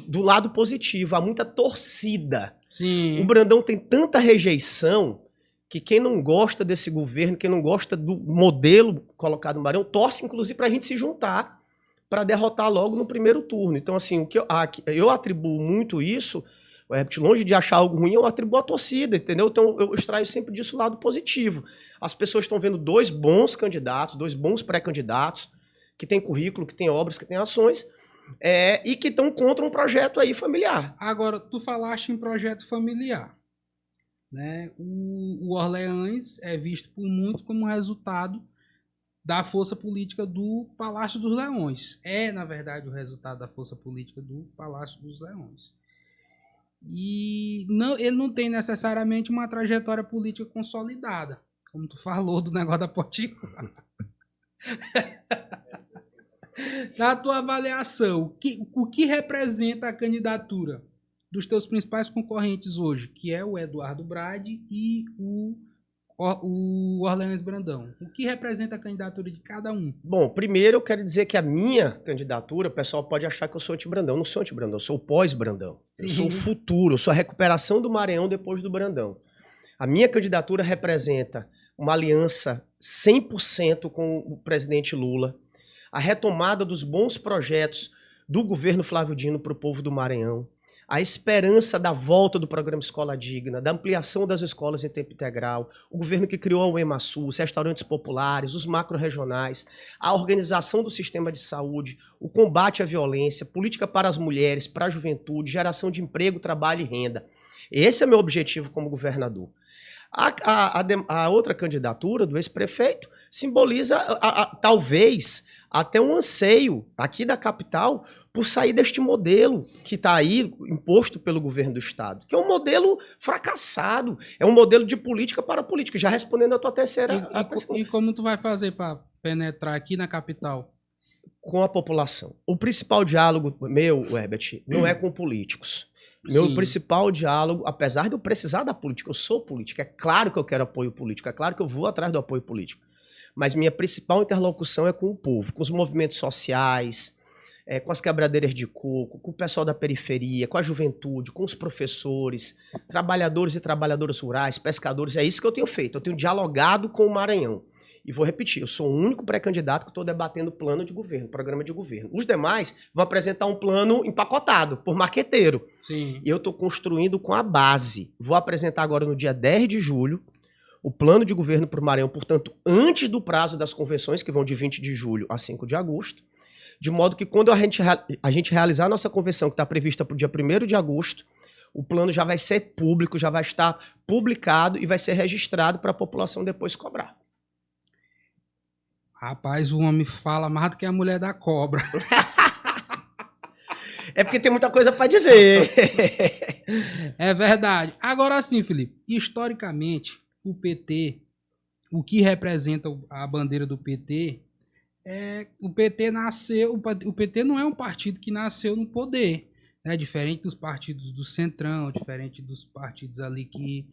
do lado positivo, há muita torcida. Sim. O Brandão tem tanta rejeição que quem não gosta desse governo, quem não gosta do modelo colocado no Maranhão, torce inclusive para a gente se juntar para derrotar logo no primeiro turno. Então, assim, o que eu atribuo muito isso, longe de achar algo ruim, eu atribuo à torcida, entendeu? Então, eu extraio sempre disso o lado positivo. As pessoas estão vendo 2 bons candidatos, 2 bons pré-candidatos, que têm currículo, que têm obras, que têm ações, e que estão contra um projeto aí familiar. Agora, tu falaste em projeto familiar, né? O Orleans é visto por muitos como resultado da força política do Palácio dos Leões. É, na verdade, o resultado da força política do Palácio dos Leões. E ele não tem necessariamente uma trajetória política consolidada, como tu falou do negócio da Potiguar. Na tua avaliação, o que representa a candidatura dos teus principais concorrentes hoje, que é o Eduardo Brade e o Orleans Brandão? O que representa a candidatura de cada um? Bom, primeiro eu quero dizer que a minha candidatura, o pessoal pode achar que eu sou anti-Brandão. Eu não sou anti-Brandão, eu sou o pós-Brandão. Eu sou o futuro, eu sou a recuperação do Maranhão depois do Brandão. A minha candidatura representa uma aliança 100% com o presidente Lula, a retomada dos bons projetos do governo Flávio Dino para o povo do Maranhão, a esperança da volta do programa Escola Digna, da ampliação das escolas em tempo integral, o governo que criou a UEMASU, os restaurantes populares, os macro-regionais, a organização do sistema de saúde, o combate à violência, política para as mulheres, para a juventude, geração de emprego, trabalho e renda. Esse é meu objetivo como governador. A outra candidatura do ex-prefeito simboliza, talvez, até um anseio aqui da capital por sair deste modelo que está aí imposto pelo governo do estado, que é um modelo fracassado, é um modelo de política para política. Já respondendo a tua terceira... E como tu vai fazer para penetrar aqui na capital? Com a população. O principal diálogo meu, Herbert, não é com políticos. Meu principal diálogo, apesar de eu precisar da política, eu sou político, é claro que eu quero apoio político, é claro que eu vou atrás do apoio político, mas minha principal interlocução é com o povo, com os movimentos sociais, com as quebradeiras de coco, com o pessoal da periferia, com a juventude, com os professores, trabalhadores e trabalhadoras rurais, pescadores, é isso que eu tenho feito, eu tenho dialogado com o Maranhão. E vou repetir, eu sou o único pré-candidato que estou debatendo plano de governo, programa de governo. Os demais vão apresentar um plano empacotado, por marqueteiro. Sim. E eu estou construindo com a base. Vou apresentar agora no dia 10 de julho o plano de governo para o Maranhão, portanto, antes do prazo das convenções, que vão de 20 de julho a 5 de agosto, de modo que quando a gente realizar a nossa convenção, que está prevista para o dia 1º de agosto, o plano já vai ser público, já vai estar publicado e vai ser registrado para a população depois cobrar. Rapaz, o homem fala mais do que a mulher da cobra. É porque tem muita coisa para dizer. É verdade. Agora sim, Felipe, historicamente, o PT, o que representa a bandeira do PT, o PT nasceu, o PT não é um partido que nasceu no poder, né? Diferente dos partidos do Centrão, diferente dos partidos ali que...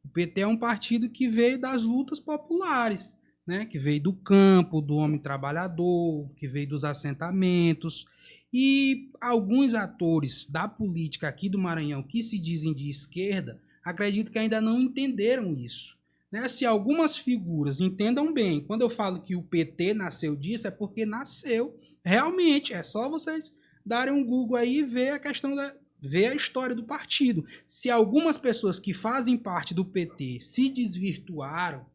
O PT é um partido que veio das lutas populares, né, que veio do campo, do homem trabalhador, que veio dos assentamentos. E alguns atores da política aqui do Maranhão que se dizem de esquerda, acredito que ainda não entenderam isso. Né? Se algumas figuras entendam bem, quando eu falo que o PT nasceu disso, é porque nasceu realmente. É só vocês darem um Google aí e ver a questão ver a história do partido. Se algumas pessoas que fazem parte do PT se desvirtuaram,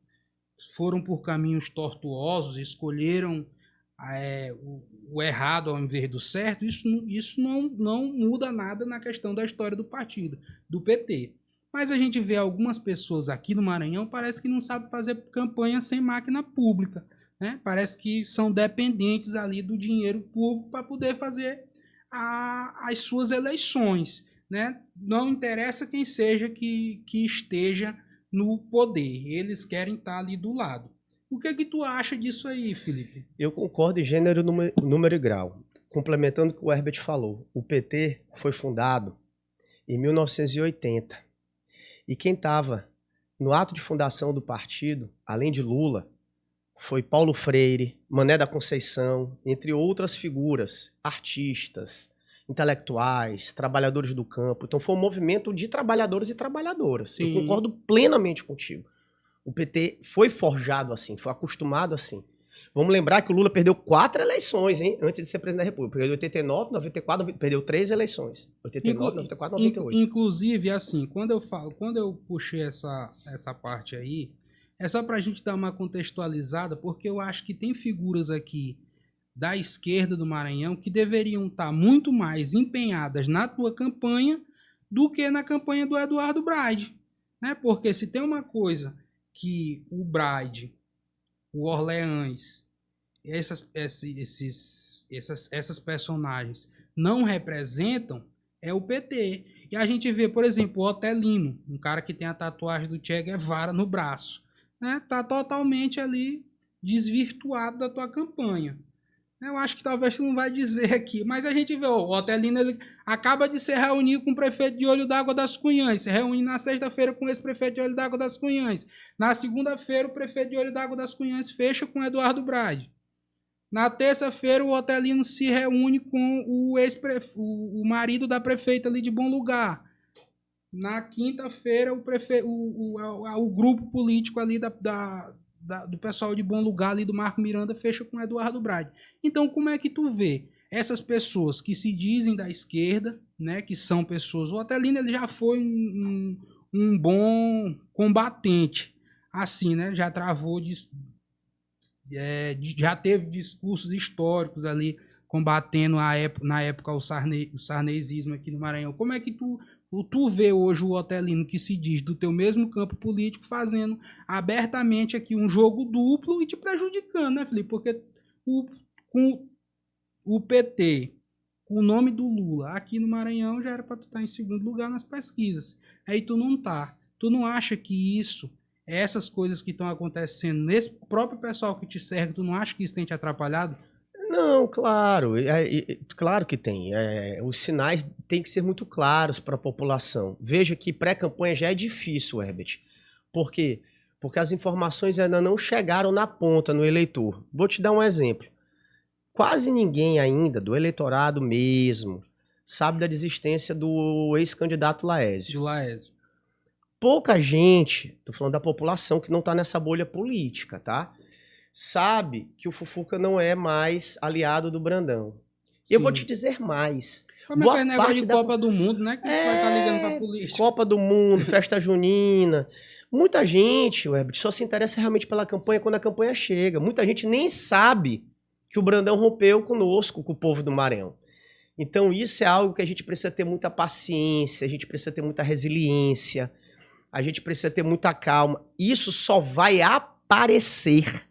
foram por caminhos tortuosos, escolheram o errado ao invés do certo, isso não muda nada na questão da história do partido, do PT. Mas a gente vê algumas pessoas aqui no Maranhão, parece que não sabem fazer campanha sem máquina pública, né? Parece que são dependentes ali do dinheiro público para poder fazer as suas eleições, né? Não interessa quem seja que esteja no poder, eles querem estar ali do lado. O que é que tu acha disso aí, Felipe? Eu concordo em gênero, número e grau. Complementando o que o Herbert falou, o PT foi fundado em 1980. E quem estava no ato de fundação do partido, além de Lula, foi Paulo Freire, Mané da Conceição, entre outras figuras, artistas, intelectuais, trabalhadores do campo. Então foi um movimento de trabalhadores e trabalhadoras. Sim. Eu concordo plenamente contigo. O PT foi forjado assim, foi acostumado assim. Vamos lembrar que o Lula perdeu 4 eleições, hein, antes de ser presidente da República. Perdeu 89, 94, perdeu 3 eleições. 89, 94, 98. Inclusive, assim, quando eu puxei essa parte aí, é só pra gente dar uma contextualizada, porque eu acho que tem figuras aqui da esquerda do Maranhão que deveriam estar muito mais empenhadas na tua campanha do que na campanha do Eduardo Braide, né? Porque se tem uma coisa que o Braide, o Orleans, essas personagens não representam, é o PT. E a gente vê, por exemplo, o Otelino, um cara que tem a tatuagem do Che Guevara no braço, né? Tá totalmente ali desvirtuado da tua campanha. Eu acho que talvez tu não vai dizer aqui, mas a gente vê, o Otelino, ele acaba de se reunir com o prefeito de Olho d'Água das Cunhãs, se reúne na sexta-feira com esse prefeito de Olho d'Água das Cunhãs. Na segunda-feira, o prefeito de Olho d'Água das Cunhãs fecha com o Eduardo Braide. Na terça-feira, o Otelino se reúne com o marido da prefeita ali de Bom Lugar. Na quinta-feira, o grupo político ali do pessoal de Bom Lugar ali do Marco Miranda fecha com o Eduardo Braide. Então, como é que tu vê essas pessoas que se dizem da esquerda, né, que são pessoas... O Otelino, ele já foi um bom combatente, assim, né, já travou, já teve discursos históricos ali, combatendo na época o sarnezismo aqui no Maranhão. Como é que tu vê hoje o Otelino, que se diz do teu mesmo campo político, fazendo abertamente aqui um jogo duplo e te prejudicando, né, Felipe? Porque com o PT, com o nome do Lula aqui no Maranhão, já era para tu estar em segundo lugar nas pesquisas. Aí tu não tá. Tu não acha que essas coisas que estão acontecendo nesse próprio pessoal que te cerca, tu não acha que isso tem te atrapalhado? Não, claro, claro que tem. Os sinais têm que ser muito claros para a população. Veja que pré-campanha já é difícil, Herbert. Por quê? Porque as informações ainda não chegaram na ponta, no eleitor. Vou te dar um exemplo. Quase ninguém ainda, do eleitorado mesmo, sabe da desistência do ex-candidato Laésio. Do Laésio. Pouca gente, tô falando da população que não está nessa bolha política, tá? Sabe que o Fufuca não é mais aliado do Brandão. Sim. Eu vou te dizer mais. Como é que é negócio de Copa do Mundo, né? Que vai estar ligando pra polícia. Copa do Mundo, festa junina. Muita gente, Herbert, só se interessa realmente pela campanha quando a campanha chega. Muita gente nem sabe que o Brandão rompeu conosco, com o povo do Maranhão. Então isso é algo que a gente precisa ter muita paciência, a gente precisa ter muita resiliência, a gente precisa ter muita calma. Isso só vai aparecer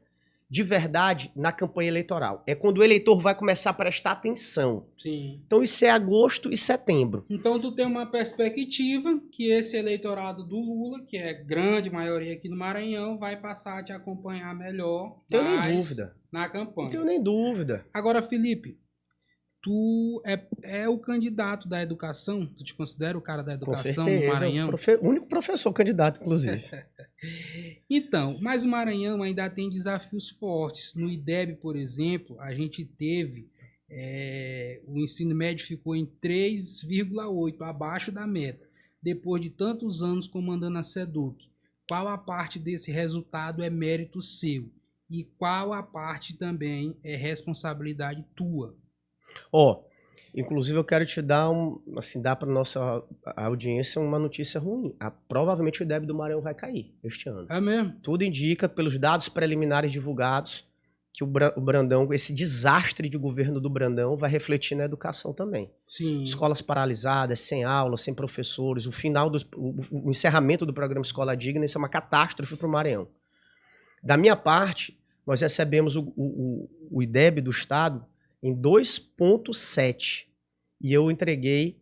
de verdade na campanha eleitoral. É quando o eleitor vai começar a prestar atenção. Sim. Então isso é agosto e setembro. Então tu tem uma perspectiva que esse eleitorado do Lula, que é grande maioria aqui no Maranhão, vai passar a te acompanhar melhor. Não tenho nem dúvida. Na campanha. Não tenho nem dúvida. Agora, Felipe, tu é o candidato da educação? Tu te considera o cara da educação no Maranhão? O único professor candidato, inclusive. Então, mas o Maranhão ainda tem desafios fortes. No IDEB, por exemplo, a gente teve... o ensino médio ficou em 3,8, abaixo da meta. Depois de tantos anos comandando a SEDUC, qual a parte desse resultado é mérito seu? E qual a parte também é responsabilidade tua? Inclusive eu quero te dar dar para nossa audiência uma notícia ruim. Provavelmente o IDEB do Maranhão vai cair este ano. É mesmo? Tudo indica, pelos dados preliminares divulgados, que o Brandão, esse desastre de governo do Brandão, vai refletir na educação também. Sim. Escolas paralisadas, sem aulas, sem professores, o encerramento do programa Escola Digna, isso é uma catástrofe para o Maranhão. Da minha parte, nós recebemos o IDEB do Estado em 2,7 e eu entreguei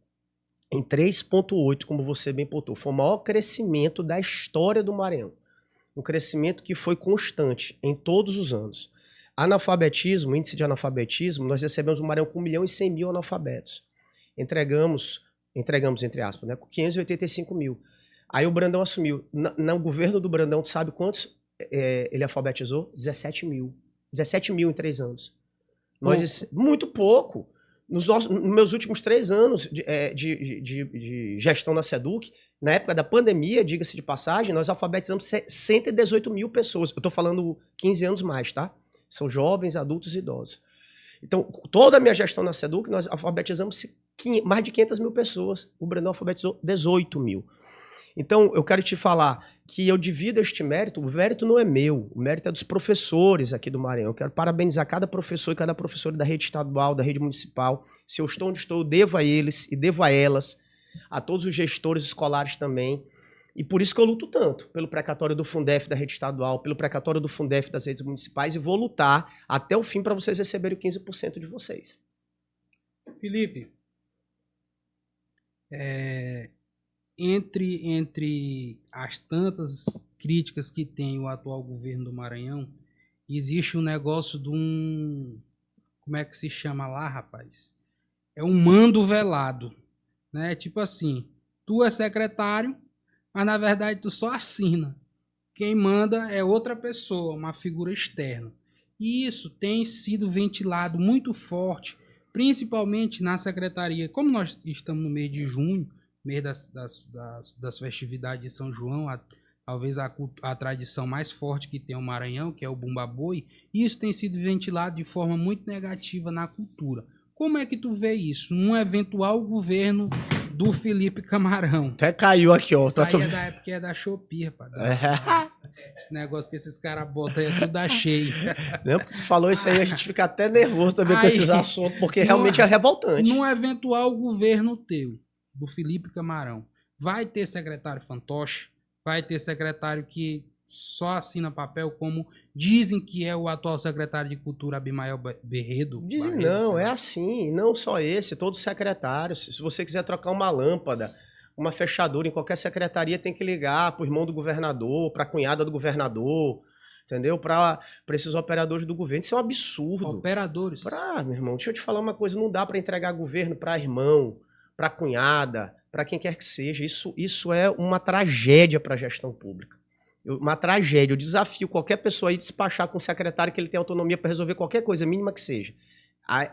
em 3,8, como você bem pontuou. Foi o maior crescimento da história do Maranhão. Um crescimento que foi constante em todos os anos. Analfabetismo, índice de analfabetismo, nós recebemos o Maranhão com 1.100.000 analfabetos. Entregamos, entre aspas, né, com 585 mil. Aí o Brandão assumiu. No governo do Brandão, tu sabe quantos ele alfabetizou? 17 mil. 17 mil em 3 anos. Muito pouco. Nos meus últimos 3 anos de gestão na SEDUC, na época da pandemia, diga-se de passagem, nós alfabetizamos 118 mil pessoas. Eu estou falando 15 anos mais, tá? São jovens, adultos e idosos. Então, toda a minha gestão na SEDUC, nós alfabetizamos mais de 500 mil pessoas. O Brandão alfabetizou 18 mil. Então, eu quero te falar que eu divido este mérito. O mérito não é meu, o mérito é dos professores aqui do Maranhão. Eu quero parabenizar cada professor e cada professora da rede estadual, da rede municipal. Se eu estou onde estou, eu devo a eles e devo a elas, a todos os gestores escolares também. E por isso que eu luto tanto, pelo precatório do Fundef da rede estadual, pelo precatório do Fundef das redes municipais, e vou lutar até o fim para vocês receberem o 15% de vocês. Felipe, entre as tantas críticas que tem o atual governo do Maranhão, existe um negócio de um... Como é que se chama lá, rapaz? É um mando velado, né? Tipo assim, tu é secretário, mas na verdade tu só assina. Quem manda é outra pessoa, uma figura externa. E isso tem sido ventilado muito forte, principalmente na secretaria. Como nós estamos no mês de junho, mês das festividades de São João, talvez a tradição mais forte que tem o Maranhão, que é o Bumba Boi, isso tem sido ventilado de forma muito negativa na cultura. Como é que tu vê isso num eventual governo do Felipe Camarão? Até caiu aqui, ó. Isso aí é da época, é da Shopee, rapaz. Esse negócio que esses caras botam aí é tudo da cheia. Não, porque tu falou isso aí, a gente fica até nervoso também com esses assuntos, porque realmente é revoltante. Num eventual governo teu, do Felipe Camarão, vai ter secretário fantoche, vai ter secretário que só assina papel, como dizem que é o atual secretário de Cultura, Abimael Berredo. Dizem não, é assim, não só esse, todos os secretários. Se você quiser trocar uma lâmpada, uma fechadura em qualquer secretaria, tem que ligar para o irmão do governador, para a cunhada do governador, entendeu? Para esses operadores do governo. Isso é um absurdo. Operadores? Meu irmão, deixa eu te falar uma coisa, não dá para entregar governo para irmão, para cunhada, para quem quer que seja. Isso é uma tragédia para a gestão pública. Uma tragédia. Eu desafio qualquer pessoa aí a despachar com o secretário que ele tem autonomia para resolver qualquer coisa, mínima que seja.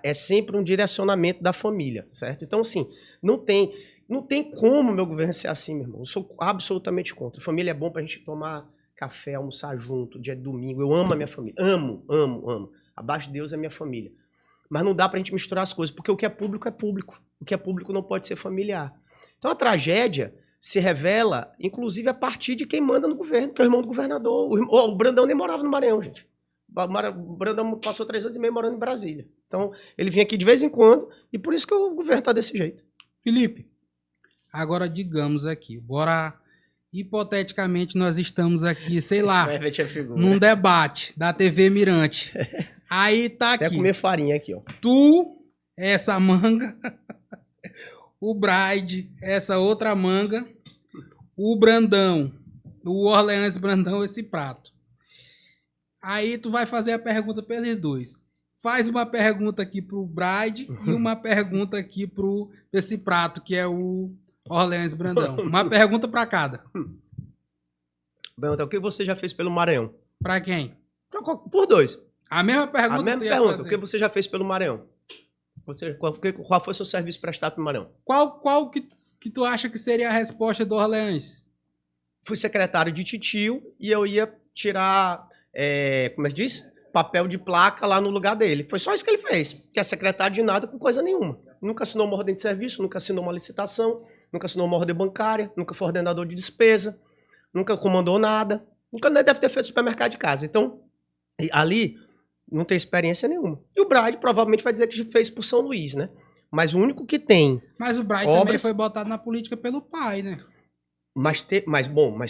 É sempre um direcionamento da família, certo? Então, assim, não tem como meu governo ser assim, meu irmão. Eu sou absolutamente contra. Família é bom pra gente tomar café, almoçar junto, dia de domingo. Eu amo a minha família. Amo. Abaixo de Deus é minha família. Mas não dá pra gente misturar as coisas, porque o que é público é público. O que é público não pode ser familiar. Então, a tragédia se revela, inclusive, a partir de quem manda no governo, que é o irmão do governador. O Brandão nem morava no Maranhão, gente. O Brandão passou 3 anos e meio morando em Brasília. Então, ele vinha aqui de vez em quando, e por isso que o governo tá desse jeito. Felipe, agora digamos aqui, bora... Hipoteticamente, nós estamos aqui, sei lá, num debate da TV Mirante. Aí tá aqui. Até comer farinha aqui, ó. Tu, essa manga... O Bride, essa outra manga, o Brandão, o Orleans Brandão, esse prato. Aí tu vai fazer a pergunta pra eles dois. Faz uma pergunta aqui pro Bride e uma pergunta aqui pro esse prato, que é o Orleans Brandão. Uma pergunta pra cada. Pergunta, o que você já fez pelo Maranhão? Pra quem? Por 2. A mesma pergunta. A mesma pergunta, o que você já fez pelo Maranhão? Qual foi o seu serviço prestado pro Maranhão? Qual que tu acha que seria a resposta do Orleans? Fui secretário de titio e eu ia tirar, como é que diz? Papel de placa lá no lugar dele. Foi só isso que ele fez. Que é secretário de nada com coisa nenhuma. Nunca assinou uma ordem de serviço, nunca assinou uma licitação, nunca assinou uma ordem bancária, nunca foi ordenador de despesa, nunca comandou nada, nunca nem deve ter feito supermercado de casa. Então, ali... não tem experiência nenhuma. E o Bride provavelmente vai dizer que fez por São Luís, né? Mas o único que tem... Mas o Bride também foi botado na política pelo pai, né? Mas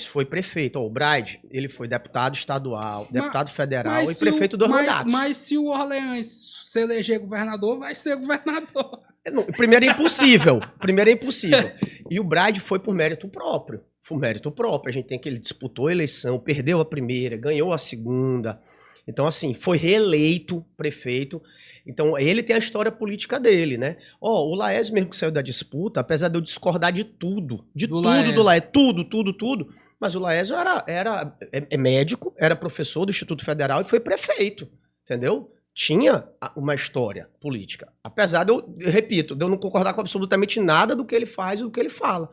foi prefeito. O Bride, ele foi deputado estadual, deputado federal e prefeito dos mandatos. Mas se o Orleans se eleger governador, vai ser governador. Não, primeiro é impossível. E o Bride foi por mérito próprio. A gente tem que ele disputou a eleição, perdeu a primeira, ganhou a segunda... Então, assim, foi reeleito prefeito. Então, ele tem a história política dele, né? O Laésio mesmo que saiu da disputa, apesar de eu discordar de tudo, do Laésio, tudo. Mas o Laésio é médico, era professor do Instituto Federal e foi prefeito, entendeu? tinha uma história política. Apesar de eu repito, de eu não concordar com absolutamente nada do que ele faz e do que ele fala.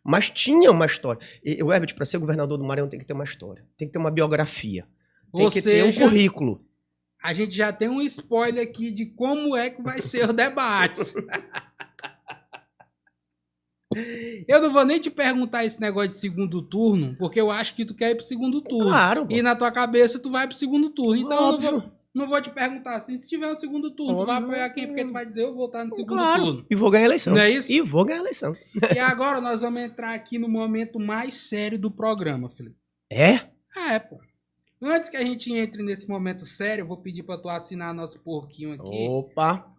Mas tinha uma história. E o Herbert, para ser governador do Maranhão, tem que ter uma história. Tem que ter uma biografia. Tem que ter um currículo. A gente já tem um spoiler aqui de como é que vai ser o debate. Eu não vou nem te perguntar esse negócio de segundo turno, porque eu acho que tu quer ir pro segundo turno. Claro. E na tua cabeça tu vai pro segundo turno. Então eu não vou te perguntar assim, se tiver um segundo turno, tu vai apoiar quem? Porque tu vai dizer, eu vou estar no segundo turno. E vou ganhar a eleição. Não é isso? E vou ganhar a eleição. E agora nós vamos entrar aqui no momento mais sério do programa, Felipe. É? É, pô. Antes que a gente entre nesse momento sério, eu vou pedir pra tu assinar nosso porquinho aqui. Opa!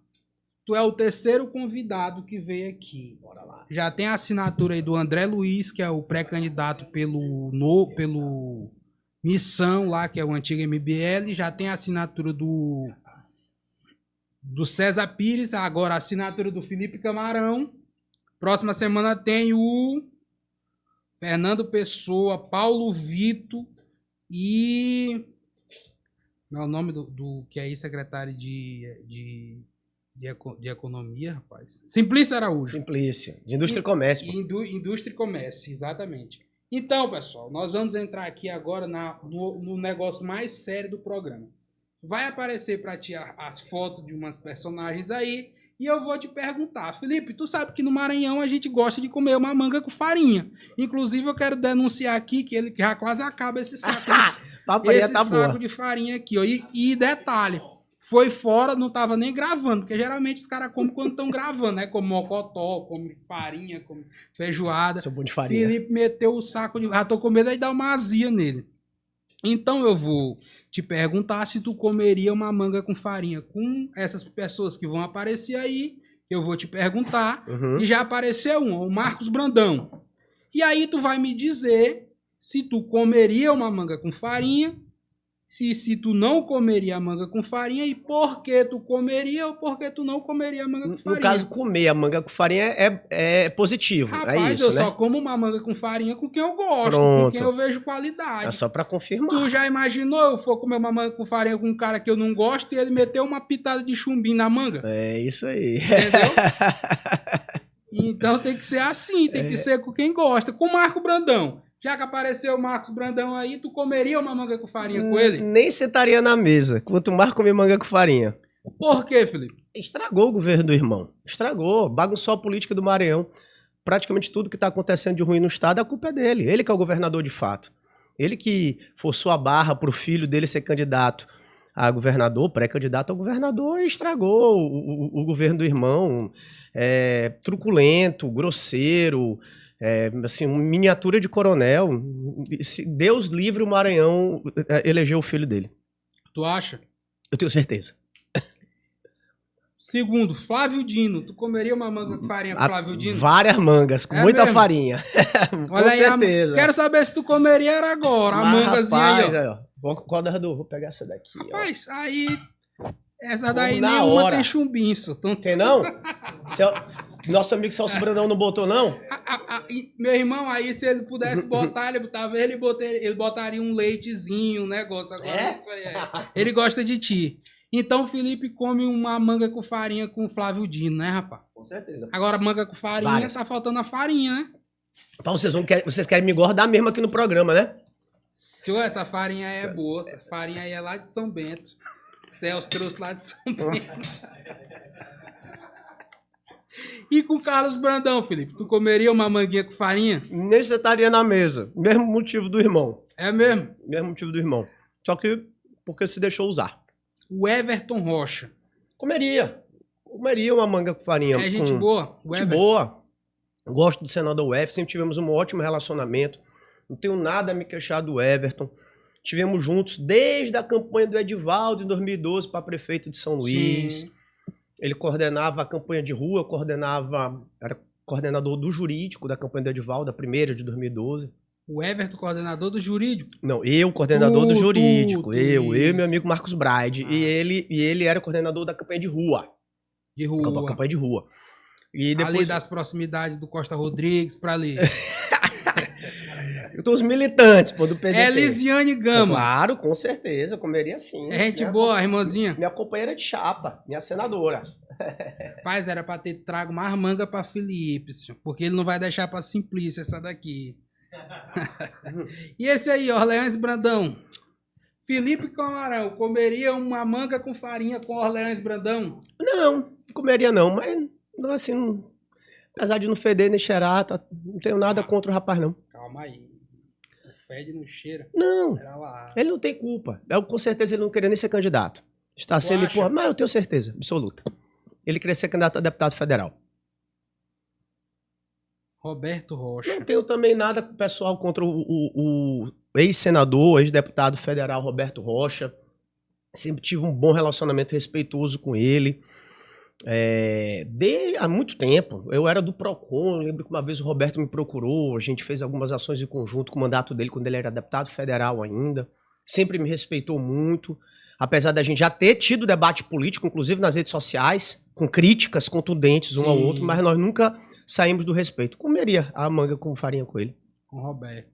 Tu é o terceiro convidado que veio aqui. Bora lá. Já tem a assinatura aí do André Luiz, que é o pré-candidato pelo Missão lá, que é o antigo MBL. Já tem a assinatura do César Pires, agora a assinatura do Felipe Camarão. Próxima semana tem o Fernando Pessoa, Paulo Vito e... Não é o nome do que é aí, secretário de Economia, rapaz. Simplício Araújo. Simplício. De Indústria e Comércio. Indústria e Comércio, exatamente. Então, pessoal, nós vamos entrar aqui agora no negócio mais sério do programa. Vai aparecer para ti as fotos de umas personagens aí e eu vou te perguntar. Felipe, tu sabe que no Maranhão a gente gosta de comer uma manga com farinha. Inclusive, eu quero denunciar aqui que ele já quase acaba esse saco, saco de farinha aqui. Ó. E detalhe, foi fora, não tava nem gravando, porque geralmente os caras comem quando estão gravando, né? Como mocotó, como farinha, como feijoada. Sou bom de farinha. Felipe meteu o saco de... Já tô com medo de dar uma azia nele. Então eu vou te perguntar se tu comeria uma manga com farinha com essas pessoas que vão aparecer aí. Eu vou te perguntar. E já apareceu o Marcos Brandão. E aí tu vai me dizer se tu comeria uma manga com farinha, se tu não comeria a manga com farinha e por que tu comeria ou por que tu não comeria a manga com farinha. No caso, comer a manga com farinha é positivo. Rapaz, é isso, eu né? só como uma manga com farinha com quem eu gosto, Pronto. com quem eu vejo qualidade. É só pra confirmar. Tu já imaginou eu for comer uma manga com farinha com um cara que eu não gosto e ele meteu uma pitada de chumbinho na manga? É isso aí. Entendeu? Então tem que ser assim, tem que ser com quem gosta. Com o Marco Brandão. Já que apareceu o Marcos Brandão aí, tu comeria uma manga com farinha com ele? Nem sentaria na mesa. Quanto mais comer manga com farinha. Por quê, Felipe? Estragou o governo do irmão. Estragou. Bagunçou a política do Maranhão. Praticamente tudo que está acontecendo de ruim no estado, a culpa é dele. Ele que é o governador de fato. Ele que forçou a barra para o filho dele ser candidato a governador, pré-candidato a governador, e estragou o governo do irmão. Truculento, grosseiro... assim, uma miniatura de coronel. Se Deus livre o Maranhão elegeu o filho dele. Tu acha? Eu tenho certeza. Segundo, Flávio Dino. Tu comeria uma manga com farinha com Flávio Dino? Várias mangas, com muita mesmo? Farinha. Com Olha certeza. Quero saber se tu comeria era agora. A mangazinha rapaz, aí, ó. Qual da Radu? Vou pegar essa daqui. Rapaz, aí... Essa daí na nenhuma hora. Tem chumbinho, só. Tem não? Nosso amigo Celso Brandão não botou, não? Meu irmão, aí se ele pudesse botar, ele botaria um leitezinho, um negócio. Agora isso aí Ele gosta de ti. Então o Felipe come uma manga com farinha com o Flávio Dino, né, rapaz? Com certeza. Agora manga com farinha, tá faltando a farinha, né? Então, vocês querem me engordar mesmo aqui no programa, né? Senhor, essa farinha aí é boa. Essa farinha aí é lá de São Bento. Celso trouxe lá de São Bento. E com o Carlos Brandão, Felipe? Tu comeria uma manguinha com farinha? Nem você estaria na mesa. Mesmo motivo do irmão. É mesmo? Mesmo motivo do irmão. Só que porque se deixou usar. O Everton Rocha. Comeria uma manga com farinha. É gente boa? Gente boa. Gosto do senador UF. Sempre tivemos um ótimo relacionamento. Não tenho nada a me queixar do Everton. Tivemos juntos desde a campanha do Edivaldo em 2012 para prefeito de São Luís. Sim. Ele coordenava a campanha de rua, era coordenador do jurídico da campanha do Edivaldo, a primeira de 2012. O Everton, coordenador do jurídico? Não, eu, coordenador do jurídico. Eu e meu amigo Marcos Braide. E ele era coordenador da campanha de rua. De rua. Campanha de rua. E depois... Ali das proximidades do Costa Rodrigues para ali. Dos militantes, pô, do PDT. Elisiane Gama. Claro, com certeza, comeria sim. É gente boa, irmãzinha. Minha companheira de chapa, minha senadora. Rapaz, era pra ter trago mais manga pra Felipe, senhor, porque ele não vai deixar pra Simplícia essa daqui. E esse aí, Orleans Brandão. Felipe Camarão, comeria uma manga com farinha com Orleans Brandão? Não comeria não, mas assim, apesar de não feder nem cheirar, não tenho nada contra o rapaz não. Calma aí. Não fede, não cheira. Não, Era lá. ele não tem culpa. Com certeza ele não queria nem ser candidato. Está sendo, porra, mas eu tenho certeza, absoluta. Ele queria ser candidato a deputado federal. Roberto Rocha. Não tenho também nada pessoal contra o ex-senador, ex-deputado federal Roberto Rocha. Sempre tive um bom relacionamento respeitoso com ele. Há muito tempo. Eu era do PROCON, lembro que uma vez o Roberto me procurou, a gente fez algumas ações em conjunto com o mandato dele quando ele era deputado federal ainda. Sempre me respeitou muito. Apesar da gente já ter tido debate político, inclusive nas redes sociais, com críticas contundentes um ao outro, mas nós nunca saímos do respeito. Comeria a manga com farinha com ele. Com Roberto.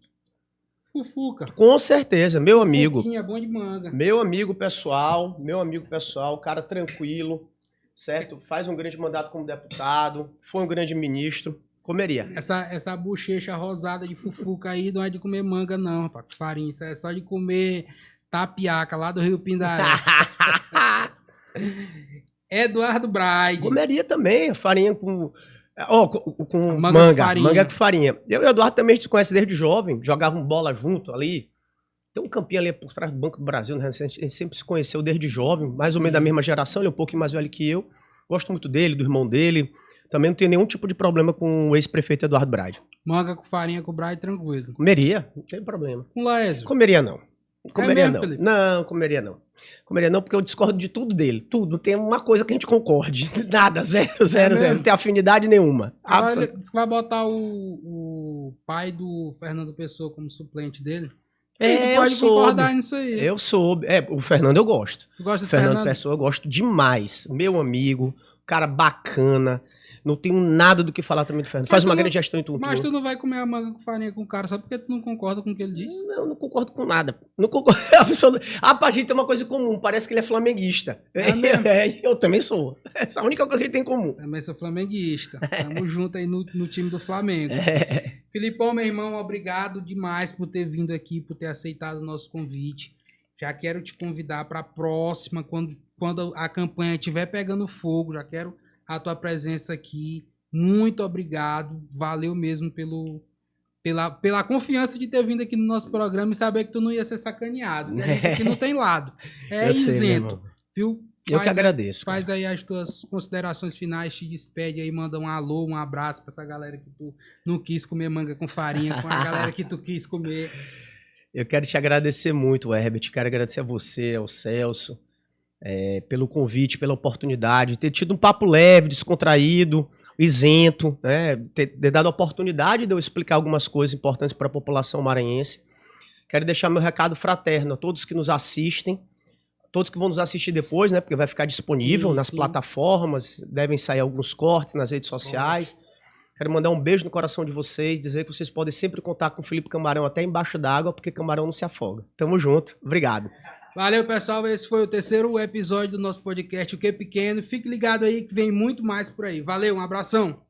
Fufuca. Com certeza, meu amigo. É bom de manga. Meu amigo pessoal, cara tranquilo, certo? Faz um grande mandato como deputado, foi um grande ministro. Comeria. Essa bochecha rosada de Fufuca aí não é de comer manga, não, rapaz. Farinha, isso é só de comer tapiaca lá do Rio Pindaré. Eduardo Braide. Comeria também, farinha com manga. Manga com farinha. Eu e o Eduardo também a gente se conhece desde jovem, jogavam bola junto ali. Tem um campinho ali por trás do Banco do Brasil, né? A gente sempre se conheceu desde jovem, mais ou menos da mesma geração, ele é um pouquinho mais velho que eu. Gosto muito dele, do irmão dele. Também não tenho nenhum tipo de problema com o ex-prefeito Eduardo Braide. Manga com farinha com o Braide, tranquilo. Comeria, não tem problema. Com Laésio? Comeria não. Comeria mesmo, não. Felipe? Não, comeria não. Comeria não, porque eu discordo de tudo dele. Tudo. Tem uma coisa que a gente concorde. Nada, zero. Não tem afinidade nenhuma. Agora ele vai botar o pai do Fernando Pessoa como suplente dele? Ele pode concordar nisso aí. Eu soube. O Fernando eu gosto. Tu gosta do Fernando Pessoa eu gosto demais. Meu amigo, cara bacana. Não tenho nada do que falar também do Fernando. Faz uma grande gestão em tudo. Mas tu não vai comer a manga com farinha com o cara só porque tu não concorda com o que ele disse? Não, não concordo com nada. Não concordo. A gente tem uma coisa em comum. Parece que ele é flamenguista. Eu também sou. Essa é a única coisa que a gente tem em comum. Também sou flamenguista. Tamo junto aí no time do Flamengo. Filipão, meu irmão, obrigado demais por ter vindo aqui, por ter aceitado o nosso convite. Já quero te convidar para a próxima, quando a campanha estiver pegando fogo. Já quero a tua presença aqui. Muito obrigado. Valeu mesmo pela confiança de ter vindo aqui no nosso programa e saber que tu não ia ser sacaneado. Né? Aqui não tem lado. É isento. Viu? Eu que agradeço. Faz aí as tuas considerações finais, te despede aí, manda um alô, um abraço pra essa galera que tu não quis comer manga com farinha, com a galera que tu quis comer. Eu quero te agradecer muito, Herbert. Quero agradecer a você, ao Celso, pelo convite, pela oportunidade, ter tido um papo leve, descontraído, isento, né? Ter dado a oportunidade de eu explicar algumas coisas importantes para a população maranhense. Quero deixar meu recado fraterno a todos que nos assistem, todos que vão nos assistir depois, né? Porque vai ficar disponível nas plataformas, devem sair alguns cortes nas redes sociais. Quero mandar um beijo no coração de vocês, dizer que vocês podem sempre contar com o Felipe Camarão até embaixo d'água, porque Camarão não se afoga. Tamo junto. Obrigado. Valeu, pessoal. Esse foi o terceiro episódio do nosso podcast, O Que Pequeno. Fique ligado aí que vem muito mais por aí. Valeu, um abração.